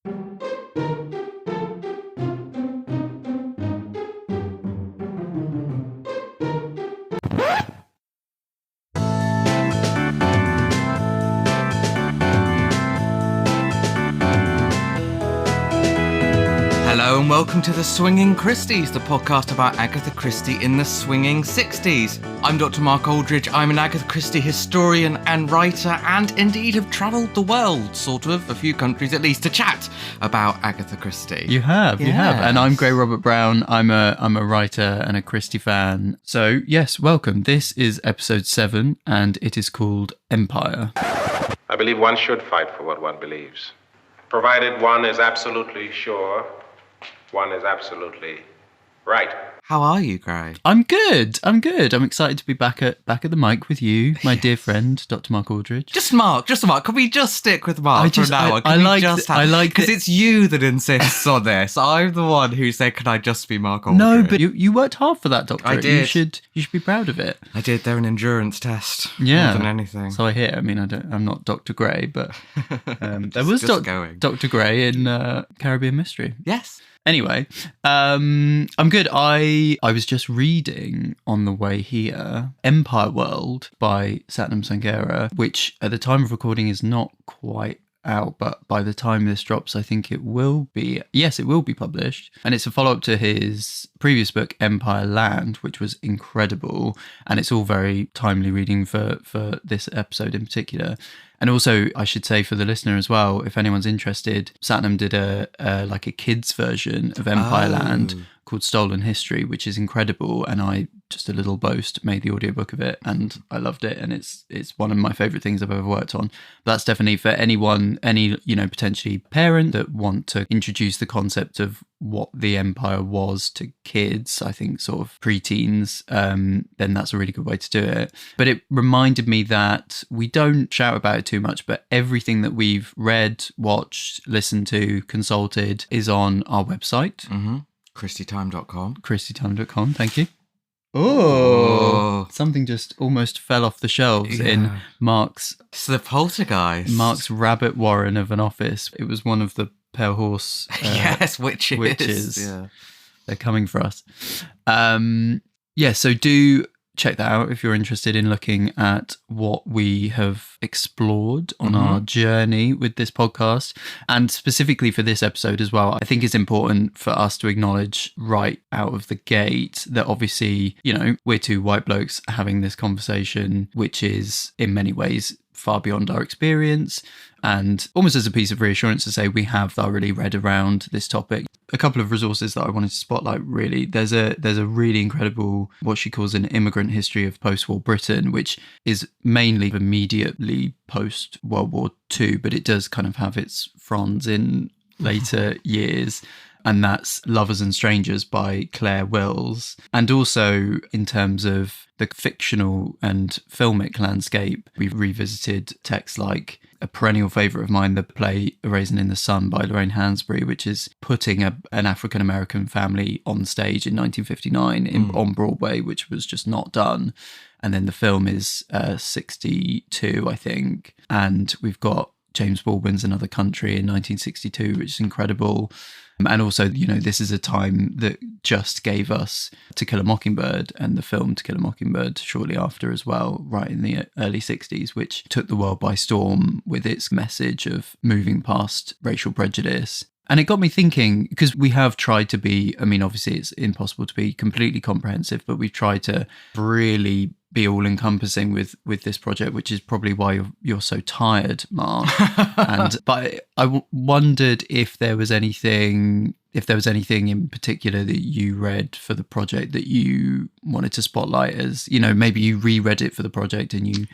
Hello and welcome to the Swinging Christies, the podcast about Agatha Christie in the swinging 60s. I'm Dr. Mark Aldridge. I'm an Agatha Christie historian and writer, and indeed have travelled the world, sort of, a few countries at least, to chat about Agatha Christie. You have. And I'm Gray Robert Brown. I'm a writer and a Christie fan. So yes, welcome. This is episode 7 and it is called Empire. I believe one should fight for what one believes, provided one is absolutely sure one is absolutely right. How are you, Gray? I'm good. I'm excited to be back at the mic with you, my dear friend, Dr. Mark Aldridge. Just Mark. Can we just stick with Mark from now on? I like because it's you that insists on this. I'm the one who said, "Can I just be Mark Aldridge?" No, but you worked hard for that doctorate. I did. You should be proud of it. I did. They're an endurance test. Yeah, more than anything. So I hear. I mean, I'm not Dr. Gray, but there was Dr. Gray in Caribbean Mystery. Yes. Anyway, I'm good. I was just reading on the way here Empire World by Satnam Sanghera, which at the time of recording is not quite out, but by the time this drops, I think it will be. Yes, it will be published. And it's a follow-up to his previous book, Empire Land, which was incredible. And it's all very timely reading for this episode in particular. And also, I should say for the listener as well, if anyone's interested, Satnam did a kids version of Empire Land called Stolen History, which is incredible. And I, just a little boast, made the audiobook of it and I loved it. And it's one of my favourite things I've ever worked on. But that's definitely for anyone, potentially parent that want to introduce the concept of what the empire was to kids, I think sort of preteens, then that's a really good way to do it. But it reminded me that we don't shout about it too much, but everything that we've read, watched, listened to, consulted is on our website. Mm-hmm. ChristieTime.com. ChristieTime.com, thank you. Oh, something just almost fell off the shelves in Mark's... It's the poltergeist. Mark's rabbit warren of an office. It was one of the Pale Horse witches. Yeah. They're coming for us. So do check that out if you're interested in looking at what we have explored on our journey with this podcast. And specifically for this episode as well, I think it's important for us to acknowledge right out of the gate that obviously, we're two white blokes having this conversation, which is in many ways far beyond our experience, and almost as a piece of reassurance to say we have thoroughly read around this topic. A couple of resources that I wanted to spotlight, really. There's a really incredible, what she calls an immigrant history of post-war Britain, which is mainly immediately post-World War II, but it does kind of have its fronds in later years. And that's Lovers and Strangers by Claire Wills. And also in terms of the fictional and filmic landscape, we've revisited texts like a perennial favourite of mine, the play A Raisin in the Sun by Lorraine Hansberry, which is putting an African-American family on stage in 1959 on Broadway, which was just not done. And then the film is 62, I think. And we've got James Baldwin's Another Country in 1962, which is incredible. And also, this is a time that just gave us To Kill a Mockingbird and the film To Kill a Mockingbird shortly after as well, right in the early 60s, which took the world by storm with its message of moving past racial prejudice. And it got me thinking, because we have tried to be, obviously it's impossible to be completely comprehensive, but we've tried to really be all-encompassing with this project, which is probably why you're so tired, Mark. But I wondered if there was anything in particular that you read for the project that you wanted to spotlight as, maybe you reread it for the project and you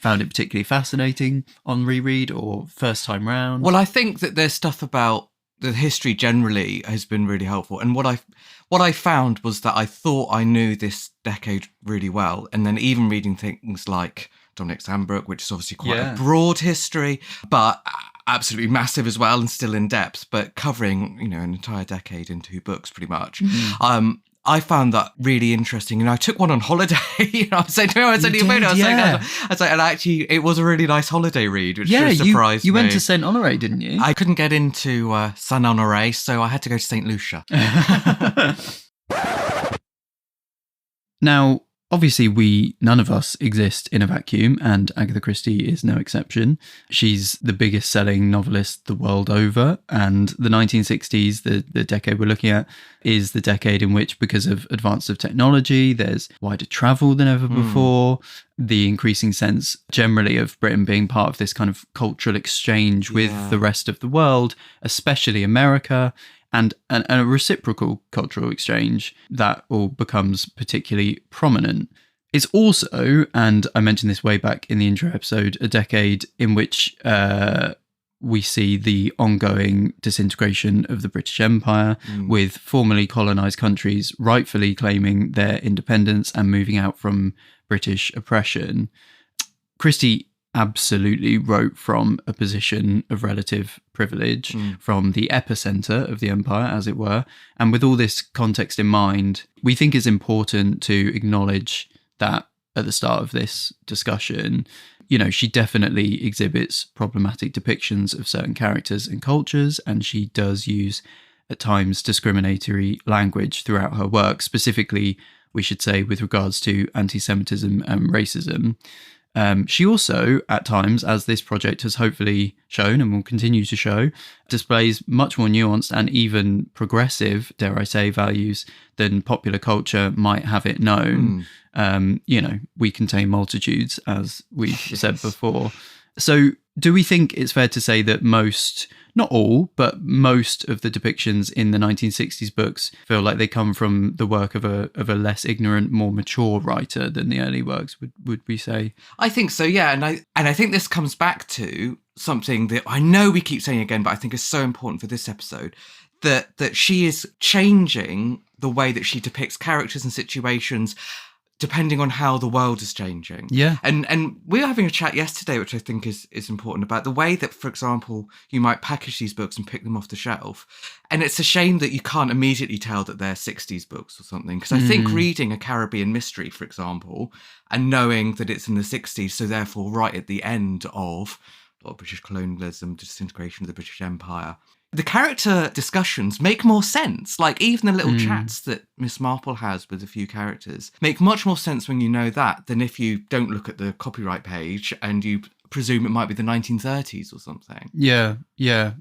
found it particularly fascinating on reread or first time round. Well, I think that there's stuff about the history generally has been really helpful. And what I found was that I thought I knew this decade really well. And then even reading things like Dominic Sandbrook, which is obviously quite a broad history, but absolutely massive as well and still in depth, but covering, an entire decade in 2 books pretty much. I found that really interesting, and I took one on holiday. I was saying to him, I was sending a photo. I was like, and actually, it was a really nice holiday read, which sort of surprised me. You went to Saint Honoré, didn't you? I couldn't get into Saint Honoré, so I had to go to Saint Lucia. Now, obviously, none of us exist in a vacuum, and Agatha Christie is no exception. She's the biggest selling novelist the world over, and the 1960s, the decade we're looking at, is the decade in which, because of advance of technology, there's wider travel than ever before, the increasing sense generally of Britain being part of this kind of cultural exchange with the rest of the world, especially America, and a reciprocal cultural exchange that all becomes particularly prominent. It's also, and I mentioned this way back in the intro episode, a decade in which we see the ongoing disintegration of the British Empire, with formerly colonised countries rightfully claiming their independence and moving out from British oppression. Christie absolutely wrote from a position of relative privilege, from the epicenter of the empire, as it were. And with all this context in mind, we think it's important to acknowledge that at the start of this discussion, she definitely exhibits problematic depictions of certain characters and cultures, and she does use at times discriminatory language throughout her work, specifically, we should say, with regards to anti-Semitism and racism. She also, at times, as this project has hopefully shown and will continue to show, displays much more nuanced and even progressive, dare I say, values than popular culture might have it known. We contain multitudes, as we've said before. So do we think it's fair to say that most, not all, but most of the depictions in the 1960s books feel like they come from the work of a less ignorant, more mature writer than the early works, would we say? I think so, yeah. And I think this comes back to something that I know we keep saying again, but I think is so important for this episode, that she is changing the way that she depicts characters and situations depending on how the world is changing. Yeah. And we were having a chat yesterday, which I think is important, about the way that, for example, you might package these books and pick them off the shelf. And it's a shame that you can't immediately tell that they're 60s books or something. Because I think reading a Caribbean mystery, for example, and knowing that it's in the 60s, so therefore right at the end of British colonialism, disintegration of the British Empire, the character discussions make more sense. Like, even the little chats that Miss Marple has with a few characters make much more sense when you know that than if you don't look at the copyright page and you presume it might be the 1930s or something. Yeah,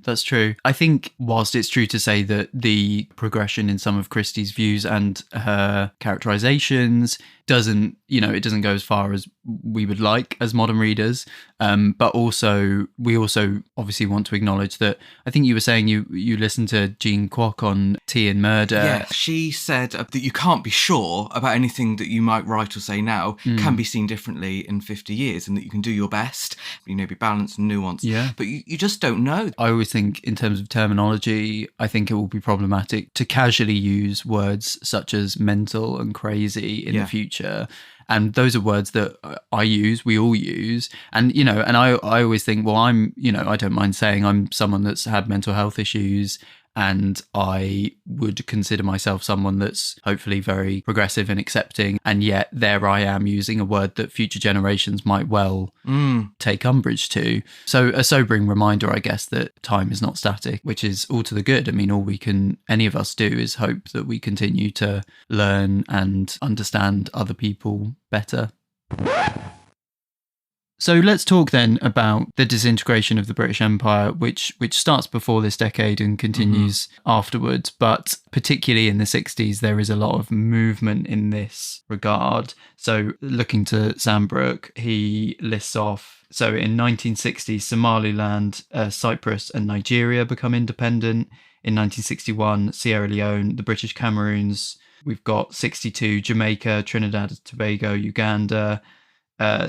that's true. I think whilst it's true to say that the progression in some of Christie's views and her characterizations doesn't go as far as we would like as modern readers, but also we also obviously want to acknowledge that I think you were saying you listened to Jean Kwok on Tea and Murder. Yeah, she said that you can't be sure about anything that you might write or say now can be seen differently in 50 years, and that you can do your best, be balanced and nuanced. Yeah. But you just don't know. I always think in terms of terminology, I think it will be problematic to casually use words such as mental and crazy in the future. And those are words that I use, we all use. And, and I always think, well, I don't mind saying I'm someone that's had mental health issues, and I would consider myself someone that's hopefully very progressive and accepting. And yet there I am using a word that future generations might well take umbrage to. So a sobering reminder, I guess, that time is not static, which is all to the good. I mean, all any of us do is hope that we continue to learn and understand other people better. So let's talk then about the disintegration of the British Empire, which starts before this decade and continues afterwards. But particularly in the 60s, there is a lot of movement in this regard. So looking to Sandbrook, he lists off, so in 1960, Somaliland, Cyprus and Nigeria become independent. In 1961, Sierra Leone, the British Cameroons. We've got 62, Jamaica, Trinidad and Tobago, Uganda.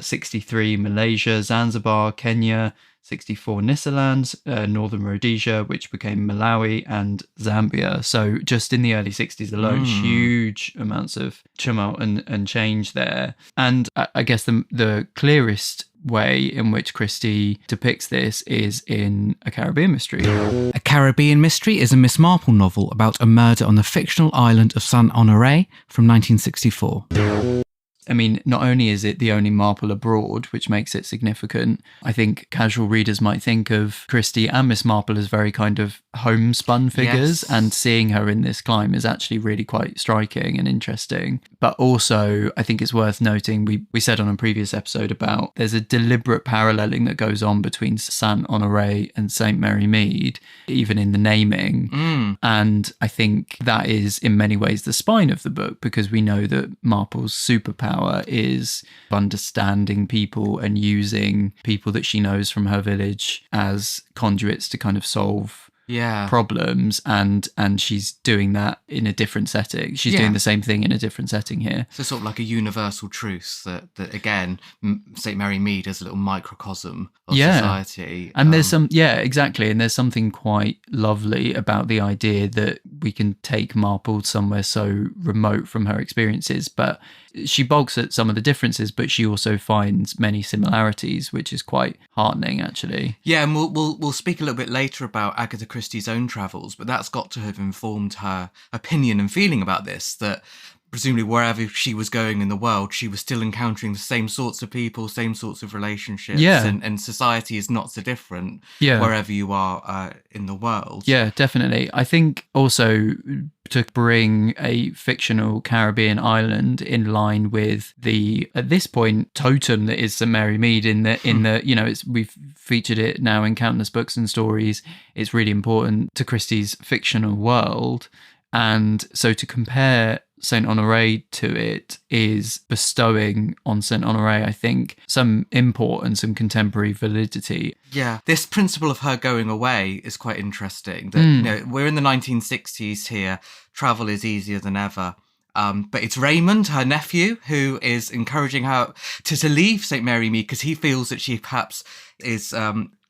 63 Malaysia, Zanzibar, Kenya, 64 Nyasaland, Northern Rhodesia, which became Malawi, and Zambia. So just in the early 60s alone, huge amounts of tumult and change there. And I guess the clearest way in which Christie depicts this is in A Caribbean Mystery. A Caribbean Mystery is a Miss Marple novel about a murder on the fictional island of Saint Honoré from 1964. I mean, not only is it the only Marple abroad, which makes it significant, I think casual readers might think of Christie and Miss Marple as very kind of homespun figures, and seeing her in this climb is actually really quite striking and interesting. But also, I think it's worth noting, we said on a previous episode about there's a deliberate paralleling that goes on between Saint Honoré and St Mary Mead, even in the naming. And I think that is in many ways the spine of the book, because we know that Marple's superpower is understanding people and using people that she knows from her village as conduits to kind of solve problems, and she's doing that in a different setting. She's doing the same thing in a different setting here. So sort of like a universal truth that again, St Mary Mead is a little microcosm of society. And there's exactly. And there's something quite lovely about the idea that we can take Marple somewhere so remote from her experiences, but she balks at some of the differences, but she also finds many similarities, which is quite heartening, actually. Yeah, and we'll speak a little bit later about Agatha Christie's own travels, but that's got to have informed her opinion and feeling about this, that presumably wherever she was going in the world, she was still encountering the same sorts of people, same sorts of relationships, and society is not so different wherever you are in the world. Yeah, definitely. I think also to bring a fictional Caribbean island in line with the, at this point, totem that is St Mary Mead in the you know, we've featured it now in countless books and stories. It's really important to Christie's fictional world. And so to compare Saint Honoré to it is bestowing on Saint Honoré, I think, some import and some contemporary validity. Yeah, this principle of her going away is quite interesting. That, you know, we're in the 1960s here. Travel is easier than ever. But it's Raymond, her nephew, who is encouraging her to leave St Mary Mead because he feels that she perhaps is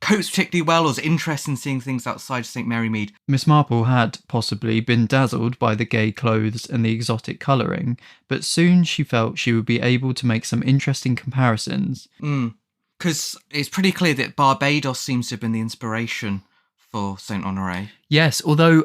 copes particularly well or is interested in seeing things outside St Mary Mead. Miss Marple had possibly been dazzled by the gay clothes and the exotic colouring, but soon she felt she would be able to make some interesting comparisons. Because it's pretty clear that Barbados seems to have been the inspiration for Saint Honoré. Yes, although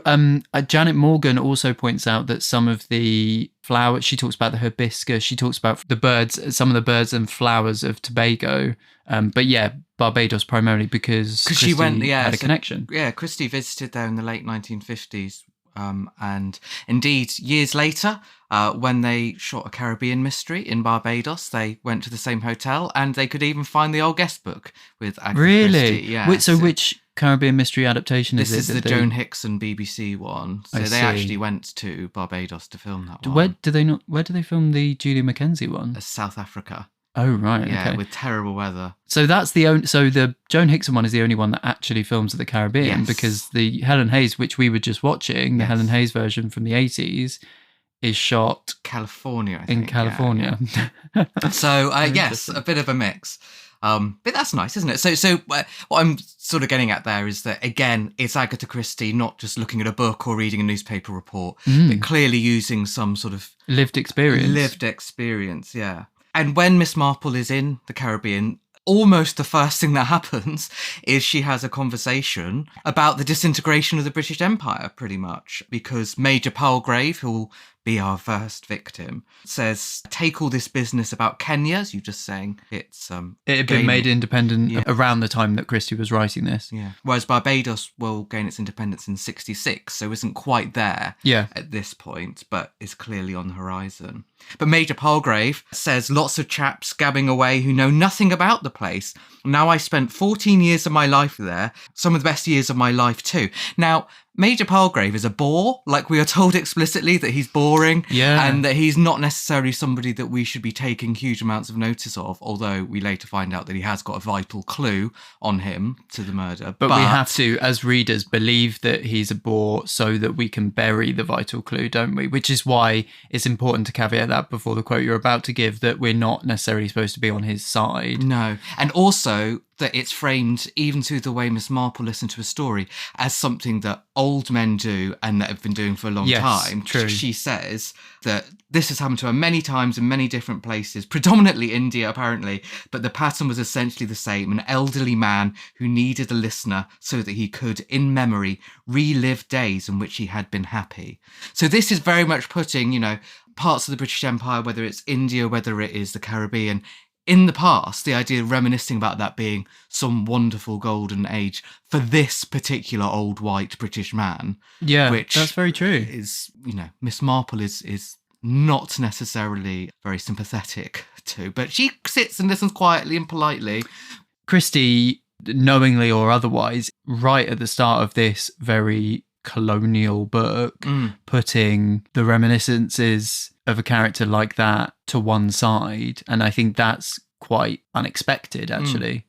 Janet Morgan also points out that some of the flowers, she talks about the hibiscus, she talks about the birds, some of the birds and flowers of Tobago. But yeah, Barbados primarily because Christie had a connection. Yeah, Christie visited there in the late 1950s. And indeed, years later, when they shot A Caribbean Mystery in Barbados, they went to the same hotel and they could even find the old guest book with Agatha Christie. Yeah. So which Caribbean Mystery adaptation is this? This is the Joan Hickson BBC one. So they actually went to Barbados to film that one. Where did they film the Julia Mackenzie one? South Africa. Oh, right. Yeah, okay. with terrible weather. So that's the Joan Hickson one is the only one that actually films at the Caribbean, because the Helen Hayes, which we were just watching, the Helen Hayes version from the 80s, is shot California, I think. In California. Yeah. So, yes, a bit of a mix. But that's nice, isn't it? So what I'm sort of getting at there is that, again, it's Agatha Christie not just looking at a book or reading a newspaper report, but clearly using some sort of lived experience, yeah. And when Miss Marple is in the Caribbean, almost the first thing that happens is she has a conversation about the disintegration of the British Empire, pretty much, because Major Palgrave, who will be our first victim, says, take all this business about Kenya, as you just saying, it's it had been made independent around the time that Christie was writing this. Yeah. Whereas Barbados will gain its independence in 66, so isn't quite there at this point, but is clearly on the horizon. But Major Palgrave says, lots of chaps gabbing away who know nothing about the place. Now I spent 14 years of my life there, some of the best years of my life too. Now, Major Palgrave is a bore, like we are told explicitly that he's boring and that he's not necessarily somebody that we should be taking huge amounts of notice of, although we later find out that he has got a vital clue on him to the murder. But we have to, as readers, believe that he's a bore so that we can bury the vital clue, don't we? Which is why it's important to caveat that before the quote you're about to give, that we're not necessarily supposed to be on his side. No. And also, that it's framed, even through the way Miss Marple listened to a story, as something that old men do and that have been doing for a long time. True. She says that this has happened to her many times in many different places, predominantly India, apparently, but the pattern was essentially the same. An elderly man who needed a listener so that he could, in memory, relive days in which he had been happy. So this is very much putting, you know, parts of the British Empire, whether it's India, whether it is the Caribbean, in the past, the idea of reminiscing about that being some wonderful golden age for this particular old white British man. Yeah, which that's very true. Is, you know, Miss Marple is not necessarily very sympathetic to, but she sits and listens quietly and politely. Christie, knowingly or otherwise, right at the start of this very colonial book, putting the reminiscences of a character like that to one side. And I think that's quite unexpected, actually.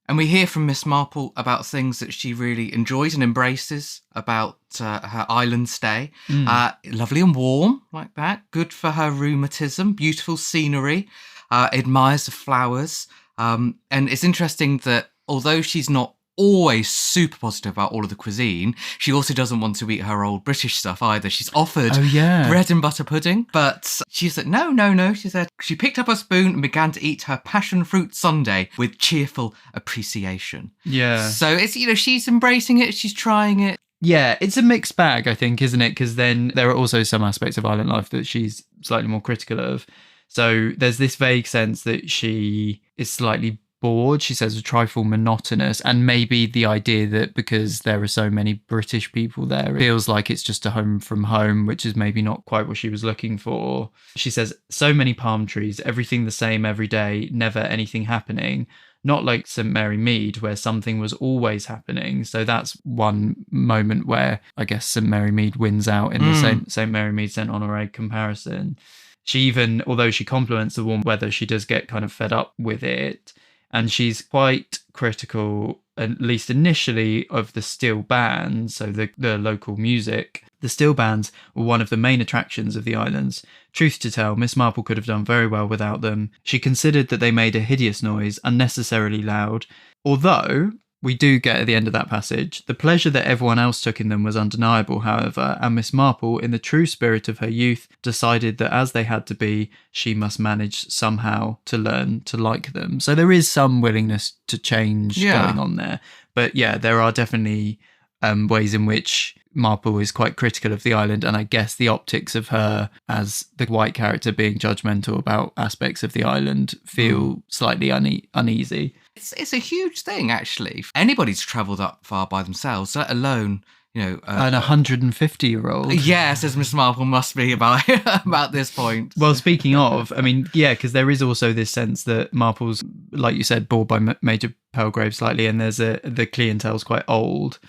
And we hear from Miss Marple about things that she really enjoys and embraces about her island stay. Lovely and warm, like that. Good for her rheumatism. Beautiful scenery. Admires the flowers. And it's interesting that although she's not always super positive about all of the cuisine, she also doesn't want to eat her old British stuff either. She's offered bread and butter pudding, but she said, no. She said she picked up a spoon and began to eat her passion fruit sundae with cheerful appreciation. Yeah. So it's, you know, she's embracing it, she's trying it. Yeah, it's a mixed bag, I think, isn't it? Because then there are also some aspects of island life that she's slightly more critical of. So there's this vague sense that she is slightly bored. She says a trifle monotonous, and maybe the idea that because there are so many British people there, it feels like it's just a home from home, which is maybe not quite what she was looking for. She says, so many palm trees, everything the same every day, never anything happening. Not like St Mary Mead, where something was always happening. So that's one moment where I guess St Mary Mead wins out in the St Mary Mead St Honoré comparison. She even, although she compliments the warm weather, she does get kind of fed up with it. And she's quite critical, at least initially, of the still bands, so the local music. The still bands were one of the main attractions of the islands. Truth to tell, Miss Marple could have done very well without them. She considered that they made a hideous noise, unnecessarily loud, although we do get at the end of that passage, the pleasure that everyone else took in them was undeniable, however, and Miss Marple, in the true spirit of her youth, decided that as they had to be, she must manage somehow to learn to like them. So there is some willingness to change going on there. But yeah, there are definitely ways in which Marple is quite critical of the island, and I guess the optics of her as the white character being judgmental about aspects of the island feel slightly uneasy. It's a huge thing, actually. Anybody's travelled that far by themselves, let alone, you know... an 150-year-old. Yeah, says Miss Marple must be about this point. Well, speaking of, I mean, yeah, because there is also this sense that Marple's, like you said, bored by Major Palgrave slightly, and there's the clientele's quite old.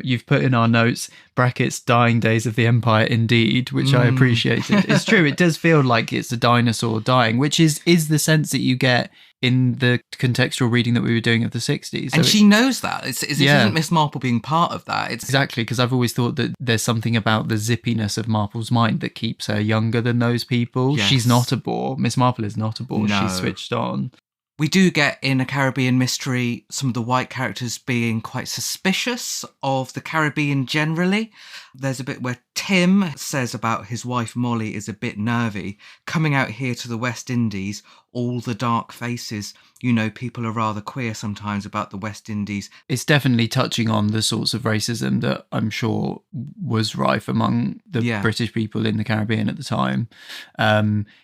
You've put in our notes, brackets, dying days of the empire indeed, which I appreciated. It's true, it does feel like it's a dinosaur dying, which is the sense that you get in the contextual reading that we were doing of the 60s. So and she knows that. It isn't Miss Marple being part of that. It's exactly, because I've always thought that there's something about the zippiness of Marple's mind that keeps her younger than those people. Yes. She's not a bore. Miss Marple is not a bore. No. She's switched on. We do get in A Caribbean Mystery some of the white characters being quite suspicious of the Caribbean generally. There's a bit where Tim says about his wife Molly is a bit nervy. Coming out here to the West Indies, all the dark faces. You know, people are rather queer sometimes about the West Indies. It's definitely touching on the sorts of racism that I'm sure was rife among the British people in the Caribbean at the time.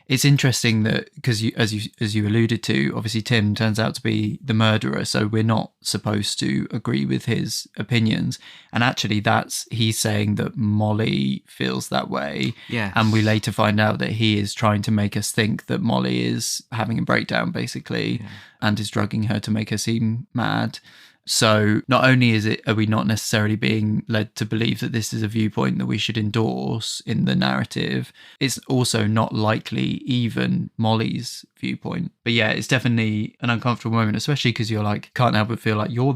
It's interesting that, because as you alluded to, obviously Tim turns out to be the murderer, so we're not supposed to agree with his opinions. And actually he's saying that Molly feels that way. Yes. And we later find out that he is trying to make us think that Molly is having a breakdown, basically, and is drugging her to make her seem mad. So not only are we not necessarily being led to believe that this is a viewpoint that we should endorse in the narrative, it's also not likely even Molly's viewpoint. But yeah, it's definitely an uncomfortable moment, especially because you're like, can't help but feel like you're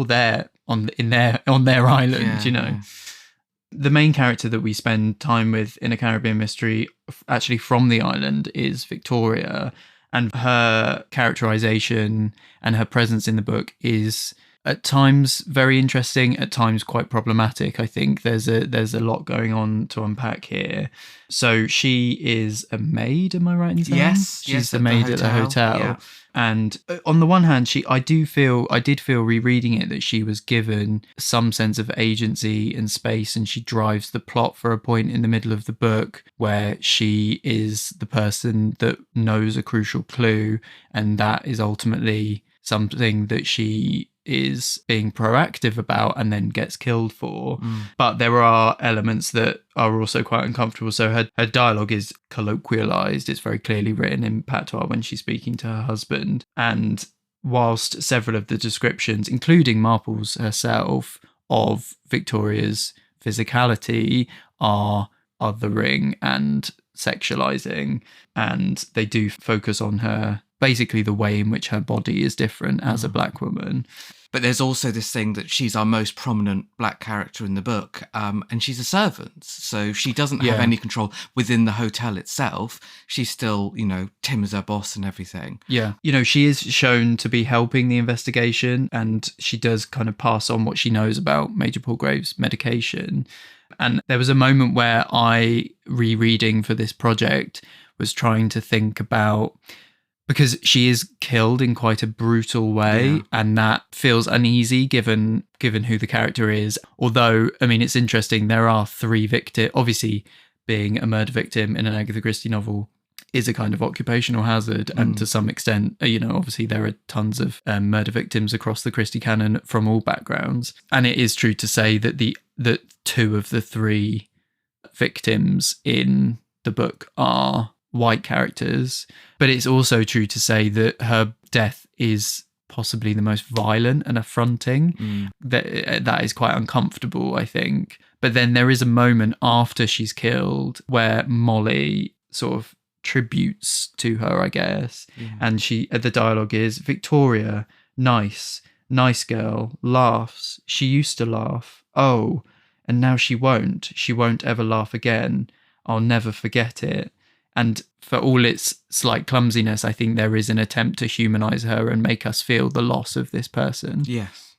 there on their island, you know. Yeah. The main character that we spend time with in A Caribbean Mystery, actually from the island, is Victoria. And her characterization and her presence in the book is at times very interesting, at times quite problematic. I think there's a lot going on to unpack here. So she is a maid, am I right in saying? Yes, she's the maid at the hotel. Yeah. And on the one hand, I did feel rereading it that she was given some sense of agency and space, and she drives the plot for a point in the middle of the book where she is the person that knows a crucial clue, and that is ultimately something that she is being proactive about and then gets killed for. But there are elements that are also quite uncomfortable. So her dialogue is colloquialized. It's very clearly written in patois when she's speaking to her husband. And whilst several of the descriptions, including Marple's herself, of Victoria's physicality are othering and sexualizing, and they do focus on her, basically the way in which her body is different as a black woman. But there's also this thing that she's our most prominent black character in the book, and she's a servant, so she doesn't have any control within the hotel itself. She's still, Tim is her boss and everything. Yeah. She is shown to be helping the investigation, and she does kind of pass on what she knows about Major Paul Graves' medication. And there was a moment where I, rereading for this project, was trying to think about, because she is killed in quite a brutal way, and that feels uneasy given who the character is. Although, I mean, it's interesting, there are 3 victims. Obviously, being a murder victim in an Agatha Christie novel is a kind of occupational hazard, and to some extent, obviously there are tons of murder victims across the Christie canon from all backgrounds. And it is true to say that that 2 of the 3 victims in the book are white characters, but it's also true to say that her death is possibly the most violent and affronting. That is quite uncomfortable, I think. But then there is a moment after she's killed where Molly sort of tributes to her, I guess, and the dialogue is, Victoria, nice girl, laughs, she used to laugh, oh, and now she won't ever laugh again, I'll never forget it. And for all its slight clumsiness, I think there is an attempt to humanize her and make us feel the loss of this person. Yes.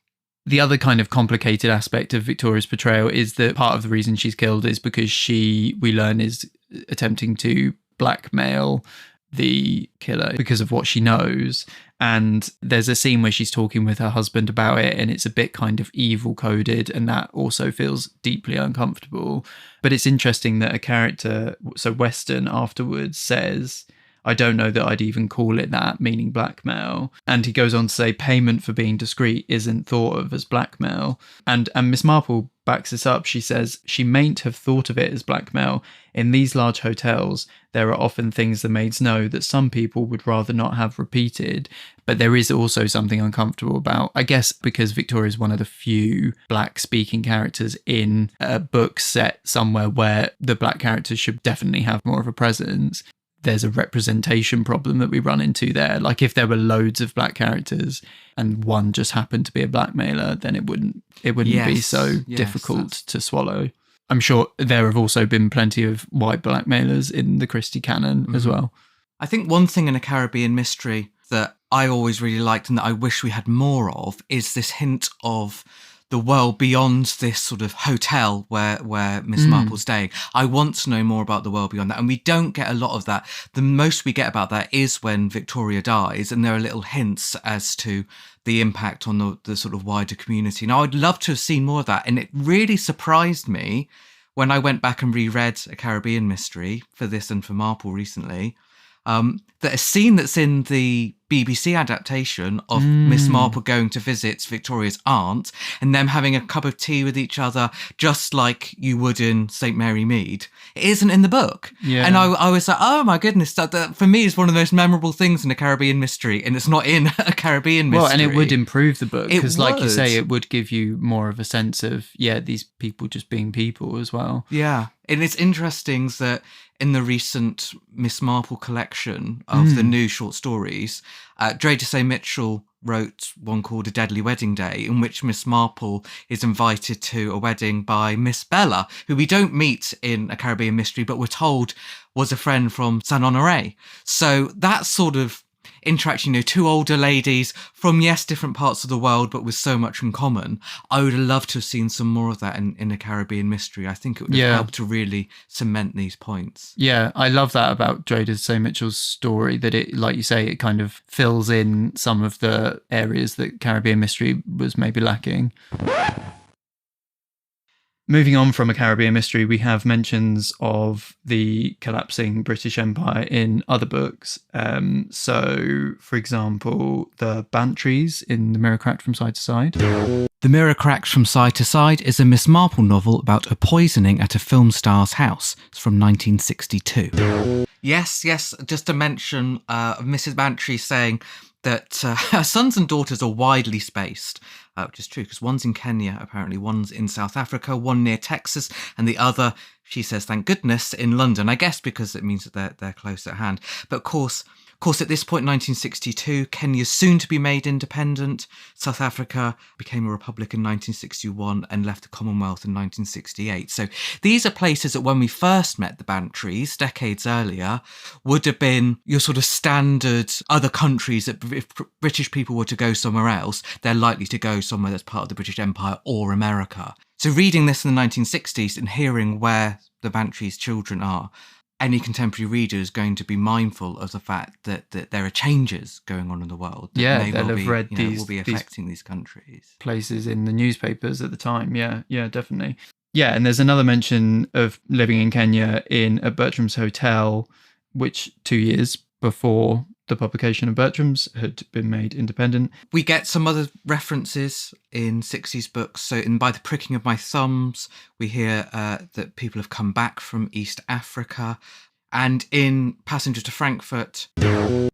The other kind of complicated aspect of Victoria's portrayal is that part of the reason she's killed is because we learn, is attempting to blackmail the killer because of what she knows. And there's a scene where she's talking with her husband about it, and it's a bit kind of evil coded, and that also feels deeply uncomfortable. But it's interesting that a character, so Weston, afterwards says, I don't know that I'd even call it that, meaning blackmail. And he goes on to say payment for being discreet isn't thought of as blackmail. And Miss Marple backs this up. She says she mayn't have thought of it as blackmail. In these large hotels, there are often things the maids know that some people would rather not have repeated. But there is also something uncomfortable about, I guess, because Victoria is one of the few black speaking characters in a book set somewhere where the black characters should definitely have more of a presence. There's a representation problem that we run into there. Like if there were loads of black characters and one just happened to be a blackmailer, then it wouldn't be so difficult to swallow. I'm sure there have also been plenty of white blackmailers in the Christie canon as well. I think one thing in a Caribbean mystery that I always really liked and that I wish we had more of is this hint of the world beyond this sort of hotel where Miss Marple's staying. I want to know more about the world beyond that. And we don't get a lot of that. The most we get about that is when Victoria dies, and there are little hints as to the impact on the sort of wider community. Now, I'd love to have seen more of that. And it really surprised me when I went back and reread A Caribbean Mystery for this and for Marple recently, that a scene that's in the BBC adaptation of Miss Marple going to visit Victoria's aunt and them having a cup of tea with each other, just like you would in St. Mary Mead, it isn't in the book. Yeah. And I was like, oh my goodness, that for me is one of the most memorable things in A Caribbean Mystery, and it's not in A Caribbean Mystery. Well, and it would improve the book, because like you say, it would give you more of a sense of, these people just being people as well. Yeah. And it's interesting that in the recent Miss Marple collection of the new short stories, Dre Desay Mitchell wrote one called A Deadly Wedding Day, in which Miss Marple is invited to a wedding by Miss Bella, who we don't meet in A Caribbean Mystery, but we're told was a friend from Saint Honoré. So that sort of interaction, two older ladies from, yes, different parts of the world, but with so much in common. I would have loved to have seen some more of that in A Caribbean Mystery. I think it would have helped to really cement these points. Yeah, I love that about Jada St. Mitchell's story, that it, like you say, it kind of fills in some of the areas that Caribbean Mystery was maybe lacking. Moving on from A Caribbean Mystery, we have mentions of the collapsing British Empire in other books. So, for example, the Bantries in The Mirror Cracked from Side to Side. The Mirror Cracked from Side to Side is a Miss Marple novel about a poisoning at a film star's house. It's from 1962. Yes, just to mention Mrs. Bantry saying that her sons and daughters are widely spaced, which is true, because one's in Kenya, apparently, one's in South Africa, one near Texas, and the other, she says, thank goodness, in London. I guess because it means that they're close at hand. But of course, at this point, 1962, Kenya's soon to be made independent. South Africa became a republic in 1961 and left the Commonwealth in 1968. So these are places that when we first met the Bantries, decades earlier, would have been your sort of standard other countries that if British people were to go somewhere else, they're likely to go somewhere that's part of the British Empire or America. So reading this in the 1960s and hearing where the Bantries' children are, any contemporary reader is going to be mindful of the fact that there are changes going on in the world. That they'll have read these will be affecting these countries. Places in the newspapers at the time. Yeah, definitely. Yeah, and there's another mention of living in Kenya at Bertram's Hotel, which 2 years before the publication of Bertram's had been made independent. We get some other references in 60s books. So in By the Pricking of My Thumbs, we hear that people have come back from East Africa. And in Passenger to Frankfurt...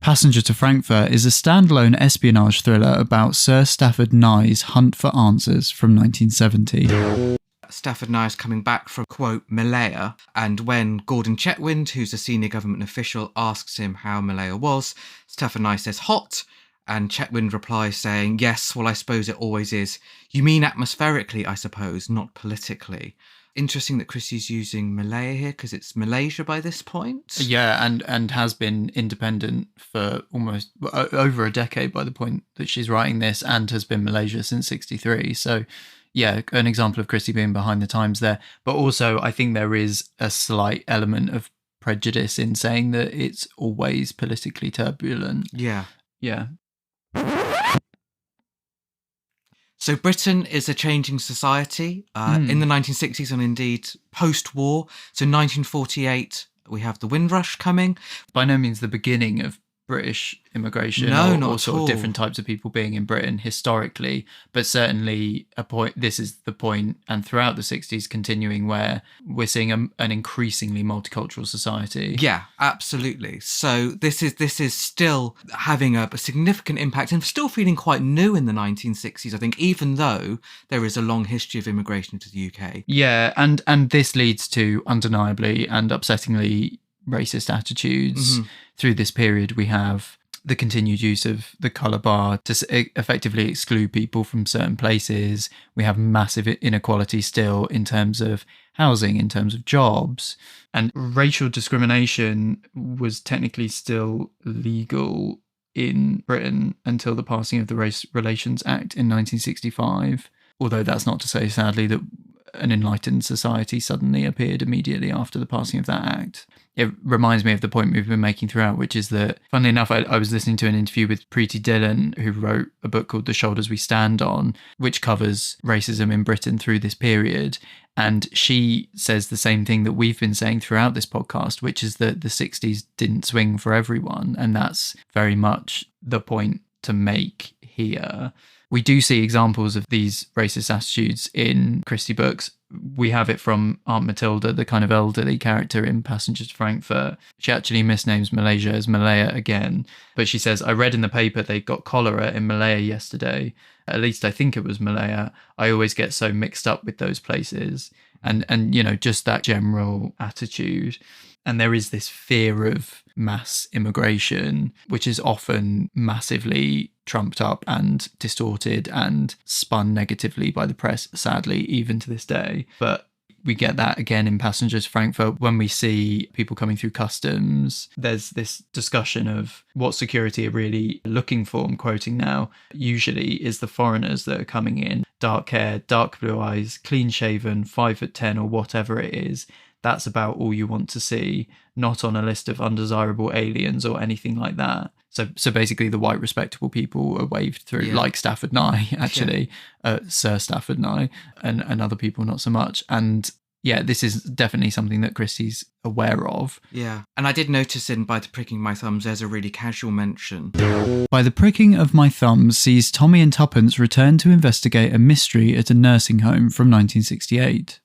Passenger to Frankfurt is a standalone espionage thriller about Sir Stafford Nye's hunt for answers from 1970. Stafford Nye is coming back from, quote, Malaya, and when Gordon Chetwynd, who's a senior government official, asks him how Malaya was, Stafford Nye says hot, and Chetwynd replies saying, yes, well, I suppose it always is. You mean atmospherically, I suppose, not politically. Interesting that Christie's using Malaya here, because it's Malaysia by this point. Yeah, and has been independent for almost over a decade by the point that she's writing this, and has been Malaysia since 1963, so... Yeah, an example of Christie being behind the times there. But also, I think there is a slight element of prejudice in saying that it's always politically turbulent. Yeah. So Britain is a changing society in the 1960s and indeed post-war. So 1948, we have the Windrush coming. By no means the beginning of British immigration or sort of different types of people being in Britain historically, but certainly this is the point, and throughout the 60s continuing, where we're seeing an increasingly multicultural society. Yeah, absolutely. So this is still having a significant impact and still feeling quite new in the 1960s, I think, even though there is a long history of immigration to the UK. Yeah, and this leads to undeniably and upsettingly racist attitudes. Through this period, we have the continued use of the colour bar to effectively exclude people from certain places. We have massive inequality still in terms of housing, in terms of jobs. And racial discrimination was technically still legal in Britain until the passing of the Race Relations Act in 1965. Although that's not to say, sadly, that an enlightened society suddenly appeared immediately after the passing of that act. It reminds me of the point we've been making throughout, which is that, funnily enough, I was listening to an interview with Preeti Dillon, who wrote a book called The Shoulders We Stand On, which covers racism in Britain through this period. And she says the same thing that we've been saying throughout this podcast, which is that the 60s didn't swing for everyone. And that's very much the point to make here. We do see examples of these racist attitudes in Christie books. We have it from Aunt Matilda, the kind of elderly character in Passenger to Frankfurt. She actually misnames Malaysia as Malaya again. But she says, I read in the paper they got cholera in Malaya yesterday. At least I think it was Malaya. I always get so mixed up with those places. and just that general attitude. And there is this fear of mass immigration, which is often massively trumped up and distorted and spun negatively by the press, sadly, even to this day. But we get that again in Passengers Frankfurt when we see people coming through customs. There's this discussion of what security are really looking for. I'm quoting now. Usually is the foreigners that are coming in. Dark hair, dark blue eyes, clean shaven, 5'10" or whatever it is. That's about all you want to see, not on a list of undesirable aliens or anything like that. So basically the white respectable people are waved through, like Stafford Nye, actually, Sir Stafford Nye, and other people not so much. And yeah, this is definitely something that Christie's aware of. Yeah, and I did notice in By the Pricking of My Thumbs, there's a really casual mention. By the pricking of my thumbs sees Tommy and Tuppence return to investigate a mystery at a nursing home from 1968.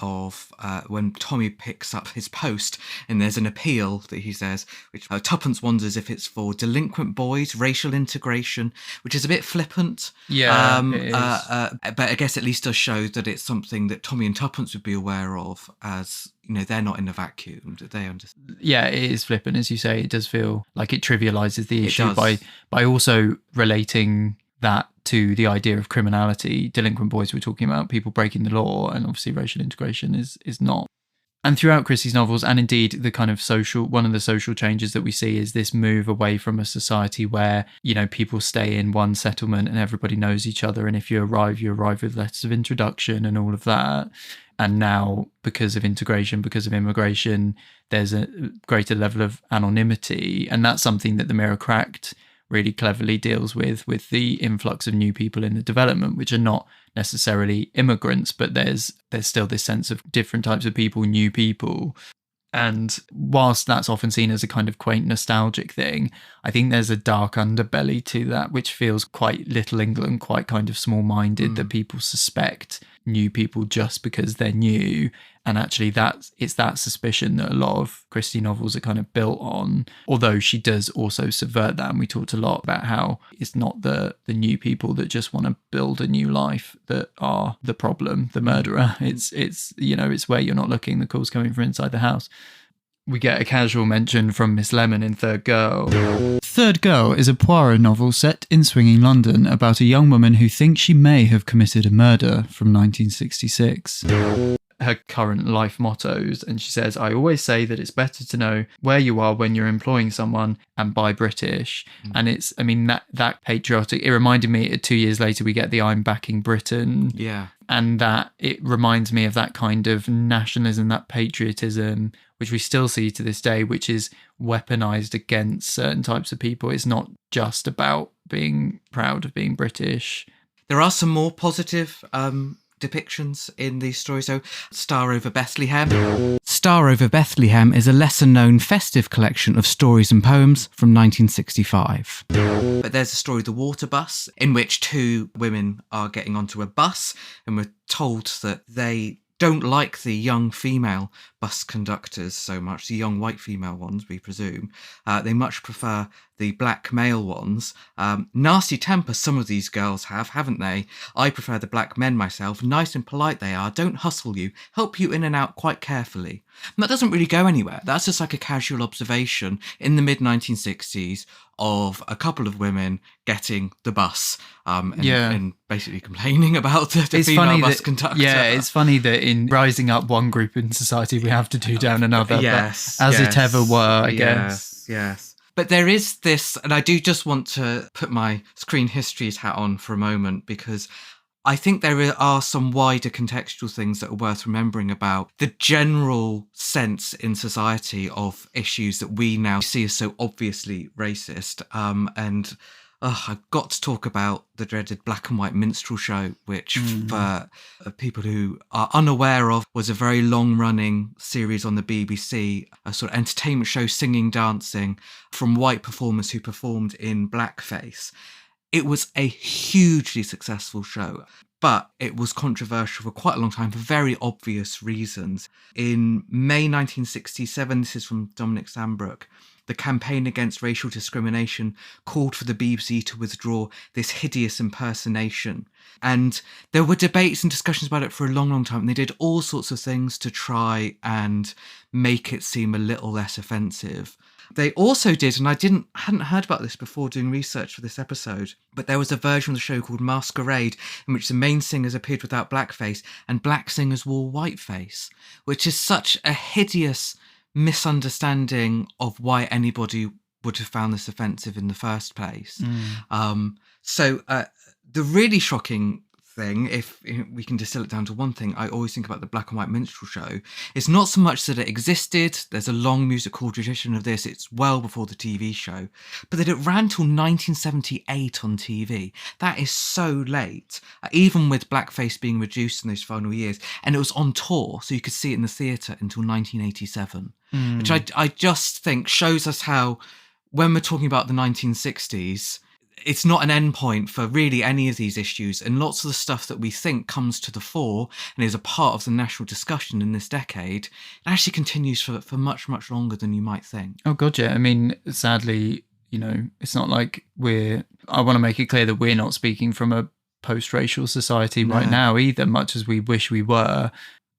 Of when Tommy picks up his post and there's an appeal that he says, which Tuppence wonders if it's for delinquent boys, racial integration, which is a bit flippant. Yeah, it is. But I guess at least does show that it's something that Tommy and Tuppence would be aware of, as they're not in a vacuum. They understand. Yeah, it is flippant, as you say. It does feel like it trivializes the issue by also relating that to the idea of criminality. Delinquent boys, we're talking about people breaking the law, and obviously racial integration is not. And throughout Christie's novels, and indeed the kind of one of the social changes that we see is this move away from a society where, people stay in one settlement and everybody knows each other. And if you arrive with letters of introduction and all of that. And now, because of integration, because of immigration, there's a greater level of anonymity. And that's something that The Mirror Cracked really cleverly deals with the influx of new people in the development, which are not necessarily immigrants, but there's still this sense of different types of people, new people. And whilst that's often seen as a kind of quaint nostalgic thing, I think there's a dark underbelly to that, which feels quite Little England, quite kind of small-minded, that people suspect new people just because they're new. And actually it's that suspicion that a lot of Christie novels are kind of built on, although she does also subvert that. And we talked a lot about how it's not the new people that just want to build a new life that are the problem, the murderer. It's where you're not looking, the call's coming from inside the house. We get a casual mention from Miss Lemon in Third Girl. Third Girl is a Poirot novel set in swinging London about a young woman who thinks she may have committed a murder, from 1966. Her current life mottos, and she says, I always say that it's better to know where you are when you're employing someone and buy British. And it's, that patriotic, it reminded me 2 years later we get the I'm backing Britain. Yeah. And that it reminds me of that kind of nationalism, that patriotism, which we still see to this day, which is weaponized against certain types of people. It's not just about being proud of being British. There are some more positive depictions in these stories. So Star Over Bethlehem. Star Over Bethlehem is a lesser-known festive collection of stories and poems from 1965. But there's a story, The Water Bus, in which two women are getting onto a bus, and we're told that they don't like the young female bus conductors so much, the young white female ones, we presume. They much prefer the black male ones. Nasty temper some of these girls have, haven't they? I prefer the black men myself. Nice and polite they are, don't hustle you, help you in and out quite carefully. And that doesn't really go anywhere. That's just like a casual observation in the mid-1960s of a couple of women getting the bus and basically complaining about the female bus conductor. Yeah, it's funny that in rising up one group in society, we have to do down another. Yes. As it ever were, I guess. Yes. But there is this, and I do just want to put my screen histories hat on for a moment, because I think there are some wider contextual things that are worth remembering about the general sense in society of issues that we now see as so obviously racist. I've got to talk about the dreaded black and white minstrel show, which for people who are unaware of was a very long-running series on the BBC, a sort of entertainment show, singing, dancing, from white performers who performed in blackface. It was a hugely successful show. but it was controversial for quite a long time for very obvious reasons. In May 1967, this is from Dominic Sambrook, the Campaign Against Racial Discrimination called for the BBC to withdraw this hideous impersonation. And there were debates and discussions about it for a long, long time. And they did all sorts of things to try and make it seem a little less offensive. They also did, and I hadn't heard about this before doing research for this episode, but there was a version of the show called Masquerade in which the main singers appeared without blackface and black singers wore whiteface, which is such a hideous misunderstanding of why anybody would have found this offensive in the first place. So the really shocking thing, if we can distill it down to one thing, I always think about the black and white minstrel show, is not so much that it existed, there's a long musical tradition of this, it's well before the TV show, but that it ran till 1978 on TV. That is so late, even with blackface being reduced in those final years, and it was on tour, so you could see it in the theatre until 1987, which I just think shows us how, when we're talking about the 1960s, it's not an endpoint for really any of these issues, and lots of the stuff that we think comes to the fore and is a part of the national discussion in this decade, it actually continues for much, much longer than you might think. Oh God, yeah. I mean, sadly, it's not like I want to make it clear that we're not speaking from a post-racial society right now either, much as we wish we were.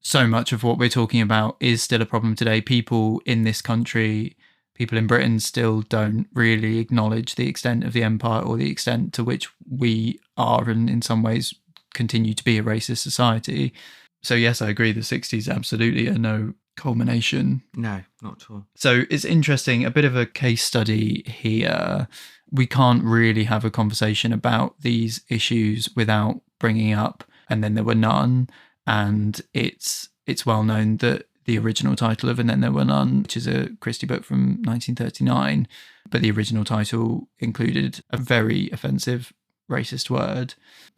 So much of what we're talking about is still a problem today. People in this country, people in Britain still don't really acknowledge the extent of the empire or the extent to which we are, and in some ways continue to be, a racist society. So yes, I agree, the 60s absolutely are no culmination. No, not at all. So it's interesting, a bit of a case study here. We can't really have a conversation about these issues without bringing up And Then There Were None, and it's well known that the original title of And Then There Were None, which is a Christie book from 1939, but the original title included a very offensive racist word.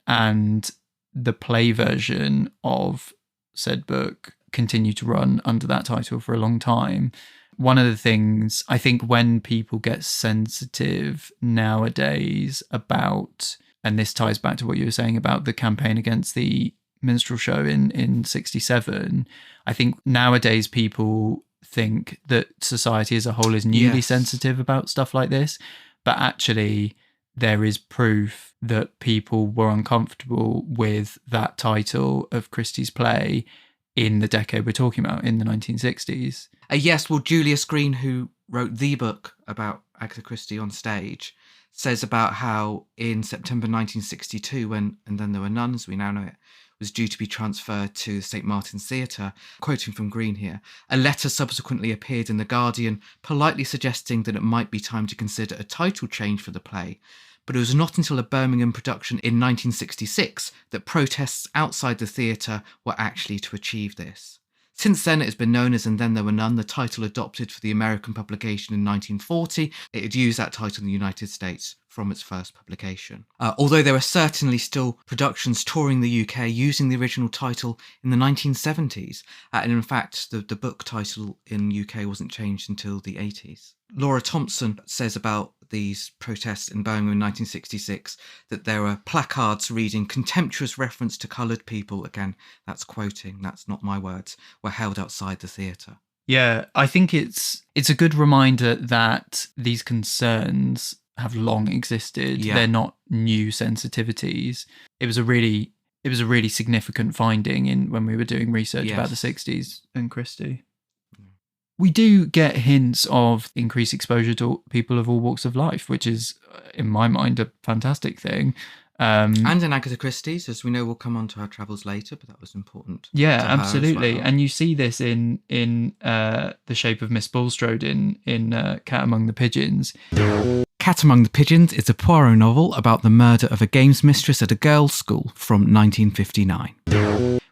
And the play version of said book continued to run under that title for a long time. One of the things, I think, when people get sensitive nowadays about, and this ties back to what you were saying about the campaign against the minstrel show in 67, I think nowadays people think that society as a whole is newly sensitive about stuff like this, but actually there is proof that people were uncomfortable with that title of Christie's play in the decade we're talking about, in the 1960s. Yes, well, Julius Green, who wrote the book about Agatha Christie on stage, says about how in September 1962, when And Then There Were None, as we now know it, was due to be transferred to the St. Martin's Theatre, quoting from Green here, a letter subsequently appeared in The Guardian, politely suggesting that it might be time to consider a title change for the play. But it was not until a Birmingham production in 1966 that protests outside the theatre were actually to achieve this. Since then, it has been known as And Then There Were None, the title adopted for the American publication in 1940. It had used that title in the United States from its first publication. Although there are certainly still productions touring the UK using the original title in the 1970s. And in fact, the book title in UK wasn't changed until the 80s. Laura Thompson says about these protests in Birmingham in 1966 that there were placards reading "contemptuous reference to coloured people," again, that's quoting, that's not my words, were held outside the theatre. Yeah, I think it's a good reminder that these concerns have long existed. Yeah. They're not new sensitivities. It was a really significant finding when we were doing research about the 60s and Christie. We do get hints of increased exposure to people of all walks of life, which is, in my mind, a fantastic thing. And in Agatha Christie's, as we know, we'll come on to her travels later, but that was important. Yeah, to her absolutely. as well. And you see this in The Shape of Miss Bulstrode in Cat Among the Pigeons. Cat Among the Pigeons is a Poirot novel about the murder of a games mistress at a girls' school from 1959.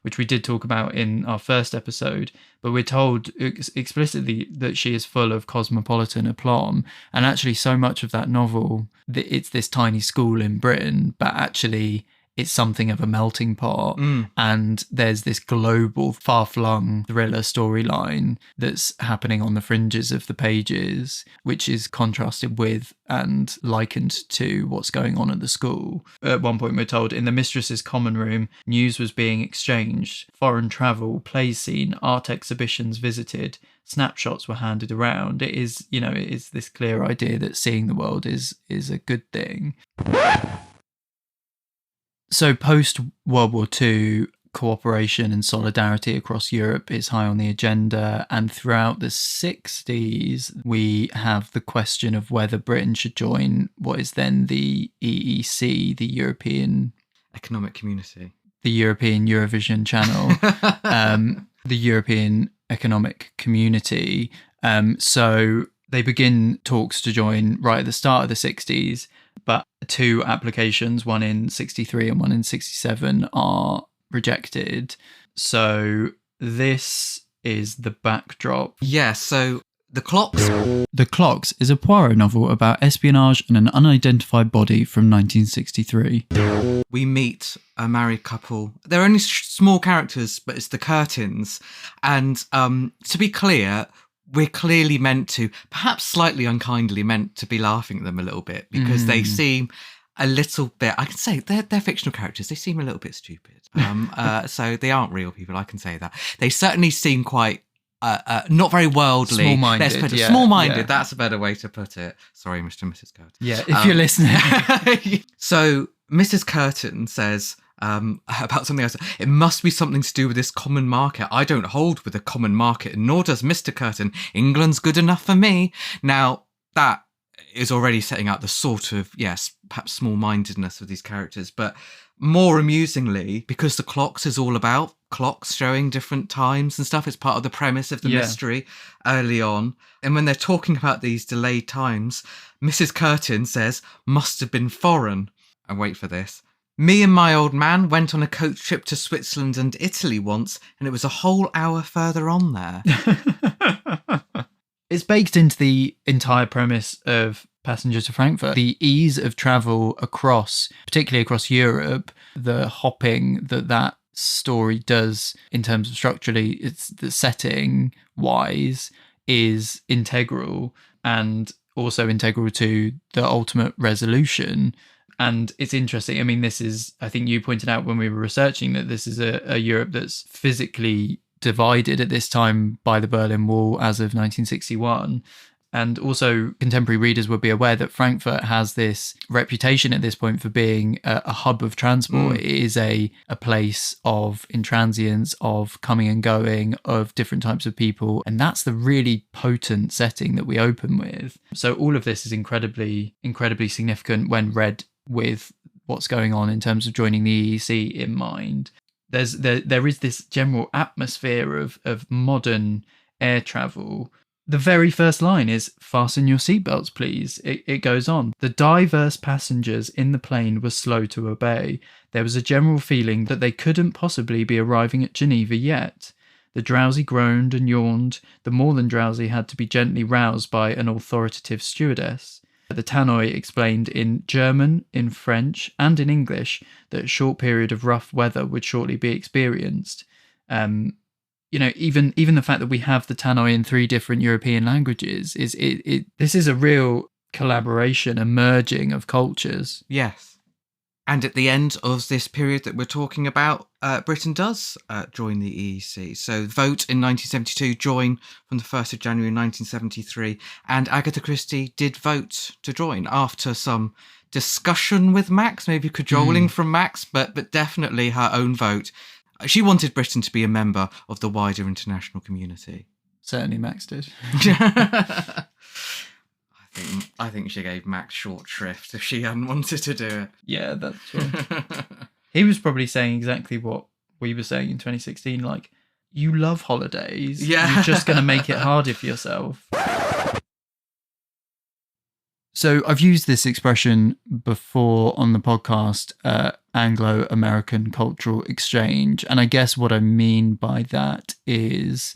Which we did talk about in our first episode, but we're told explicitly that she is full of cosmopolitan aplomb. And actually so much of that novel, it's this tiny school in Britain, but actually it's something of a melting pot. And there's this global, far-flung thriller storyline that's happening on the fringes of the pages, which is contrasted with and likened to what's going on at the school. At one point, we're told, in the mistress's common room, news was being exchanged, foreign travel, plays seen, art exhibitions visited, snapshots were handed around. It is, it is this clear idea that seeing the world is a good thing. So post-World War II, cooperation and solidarity across Europe is high on the agenda. And throughout the 60s, we have the question of whether Britain should join what is then the EEC, the European Economic Community. The European Eurovision Channel, the European Economic Community. So they begin talks to join right at the start of the 60s, but 2 applications, one in 63 and one in 67, are rejected. So this is the backdrop. Yeah, so The Clocks. The Clocks is a Poirot novel about espionage and an unidentified body from 1963. We meet a married couple. They're only small characters, but it's the Curtins. And to be clear, we're clearly meant to, perhaps slightly unkindly meant to be laughing at them a little bit because they seem a little bit, I can say they're fictional characters. They seem a little bit stupid. So they aren't real people. I can say that. They certainly seem quite not very worldly. Small-minded. Small-minded. Yeah. That's a better way to put it. Sorry, Mr. and Mrs. Curtin. Yeah, if you're listening. So Mrs. Curtin says about something else. It must be something to do with this common market. I don't hold with a common market, nor does Mr. Curtin. England's good enough for me. Now, that is already setting out the sort of, yes, perhaps small-mindedness of these characters. But more amusingly, because The Clocks is all about clocks showing different times and stuff, it's part of the premise of the mystery early on. And when they're talking about these delayed times, Mrs. Curtin says, must have been foreign. And wait for this. Me and my old man went on a coach trip to Switzerland and Italy once, and it was a whole hour further on there. It's baked into the entire premise of Passenger to Frankfurt. The ease of travel across, particularly across Europe, the hopping that story does in terms of structurally, it's the setting wise is integral and also integral to the ultimate resolution. And it's interesting. I mean, this is, I think you pointed out when we were researching that this is a Europe that's physically divided at this time by the Berlin Wall as of 1961. And also contemporary readers would be aware that Frankfurt has this reputation at this point for being a hub of transport. It is a place of intransience, of coming and going, of different types of people. And that's the really potent setting that we open with. So all of this is incredibly, incredibly significant when read with what's going on in terms of joining the EEC in mind. There is this general atmosphere of modern air travel. The very first line is, fasten your seatbelts, please. It goes on. The diverse passengers in the plane were slow to obey. There was a general feeling that they couldn't possibly be arriving at Geneva yet. The drowsy groaned and yawned. The more than drowsy had to be gently roused by an authoritative stewardess. The tannoy explained in German, in French, and in English that a short period of rough weather would shortly be experienced. Even the fact that we have the tannoy in 3 different European languages this is a real collaboration, a merging of cultures. Yes. And at the end of this period that we're talking about, Britain does join the EEC. So vote in 1972, join from the 1st of January 1973. And Agatha Christie did vote to join after some discussion with Max, maybe cajoling from Max, but definitely her own vote. She wanted Britain to be a member of the wider international community. Certainly Max did. I think she gave Max short shrift if she hadn't wanted to do it. Yeah, that's true. He was probably saying exactly what we were saying in 2016, like, you love holidays. Yeah. You're just going to make it harder for yourself. So I've used this expression before on the podcast, Anglo-American cultural exchange. And I guess what I mean by that is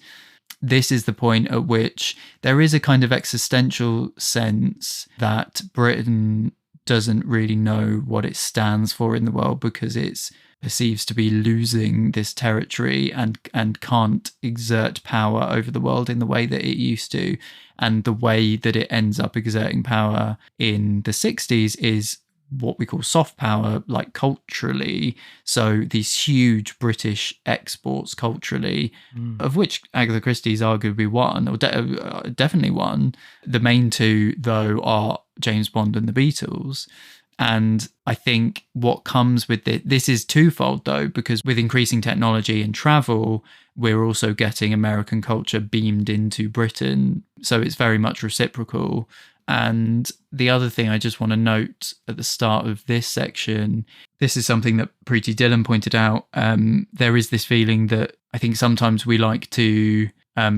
this is the point at which there is a kind of existential sense that Britain doesn't really know what it stands for in the world because it's perceives to be losing this territory and can't exert power over the world in the way that it used to. And the way that it ends up exerting power in the 60s is what we call soft power, like culturally. So these huge British exports culturally, of which Agatha Christie's arguably one, or definitely one. The main two, though, are James Bond and the Beatles. And I think what comes with this is twofold, though, because with increasing technology and travel, we're also getting American culture beamed into Britain. So it's very much reciprocal. And the other thing I just want to note at the start of this section, this is something that Preeti Dillon pointed out. There is this feeling that I think sometimes we like to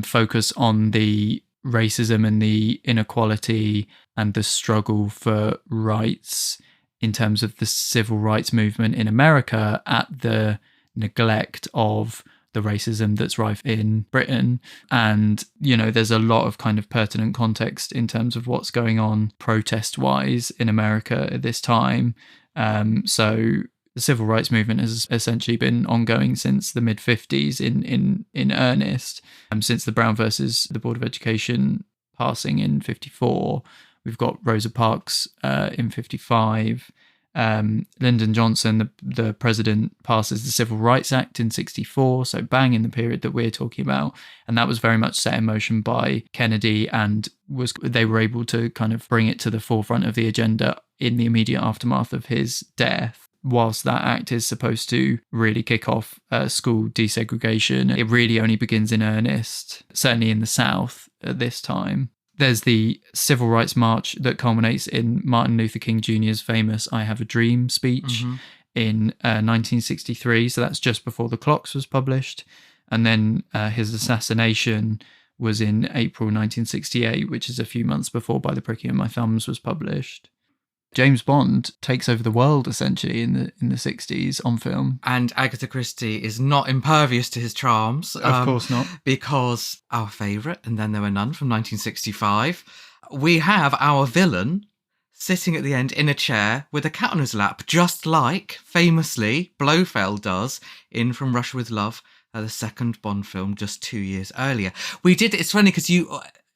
focus on the racism and the inequality and the struggle for rights in terms of the civil rights movement in America at the neglect of the racism that's rife in Britain. And, you know, there's a lot of kind of pertinent context in terms of what's going on protest-wise in America at this time. So the civil rights movement has essentially been ongoing since the mid-50s in earnest, since the Brown versus the Board of Education passing in 54. We've got Rosa Parks in 55. Lyndon Johnson, the president, passes the Civil Rights Act in 64, so bang in the period that we're talking about. And that was very much set in motion by Kennedy, and they were able to kind of bring it to the forefront of the agenda in the immediate aftermath of his death. Whilst that act is supposed to really kick off school desegregation, it really only begins in earnest, certainly in the South at this time. There's the Civil Rights March that culminates in Martin Luther King Jr.'s famous I Have a Dream speech in 1963. So that's just before The Clocks was published. And then his assassination was in April 1968, which is a few months before By the Pricking of My Thumbs was published. James Bond takes over the world essentially in the 60s on film. And Agatha Christie is not impervious to his charms. Of course not. Because our favourite, And Then There Were None from 1965, we have our villain sitting at the end in a chair with a cat on his lap, just like, famously, Blofeld does in From Russia with Love, the second Bond film just 2 years earlier. It's funny because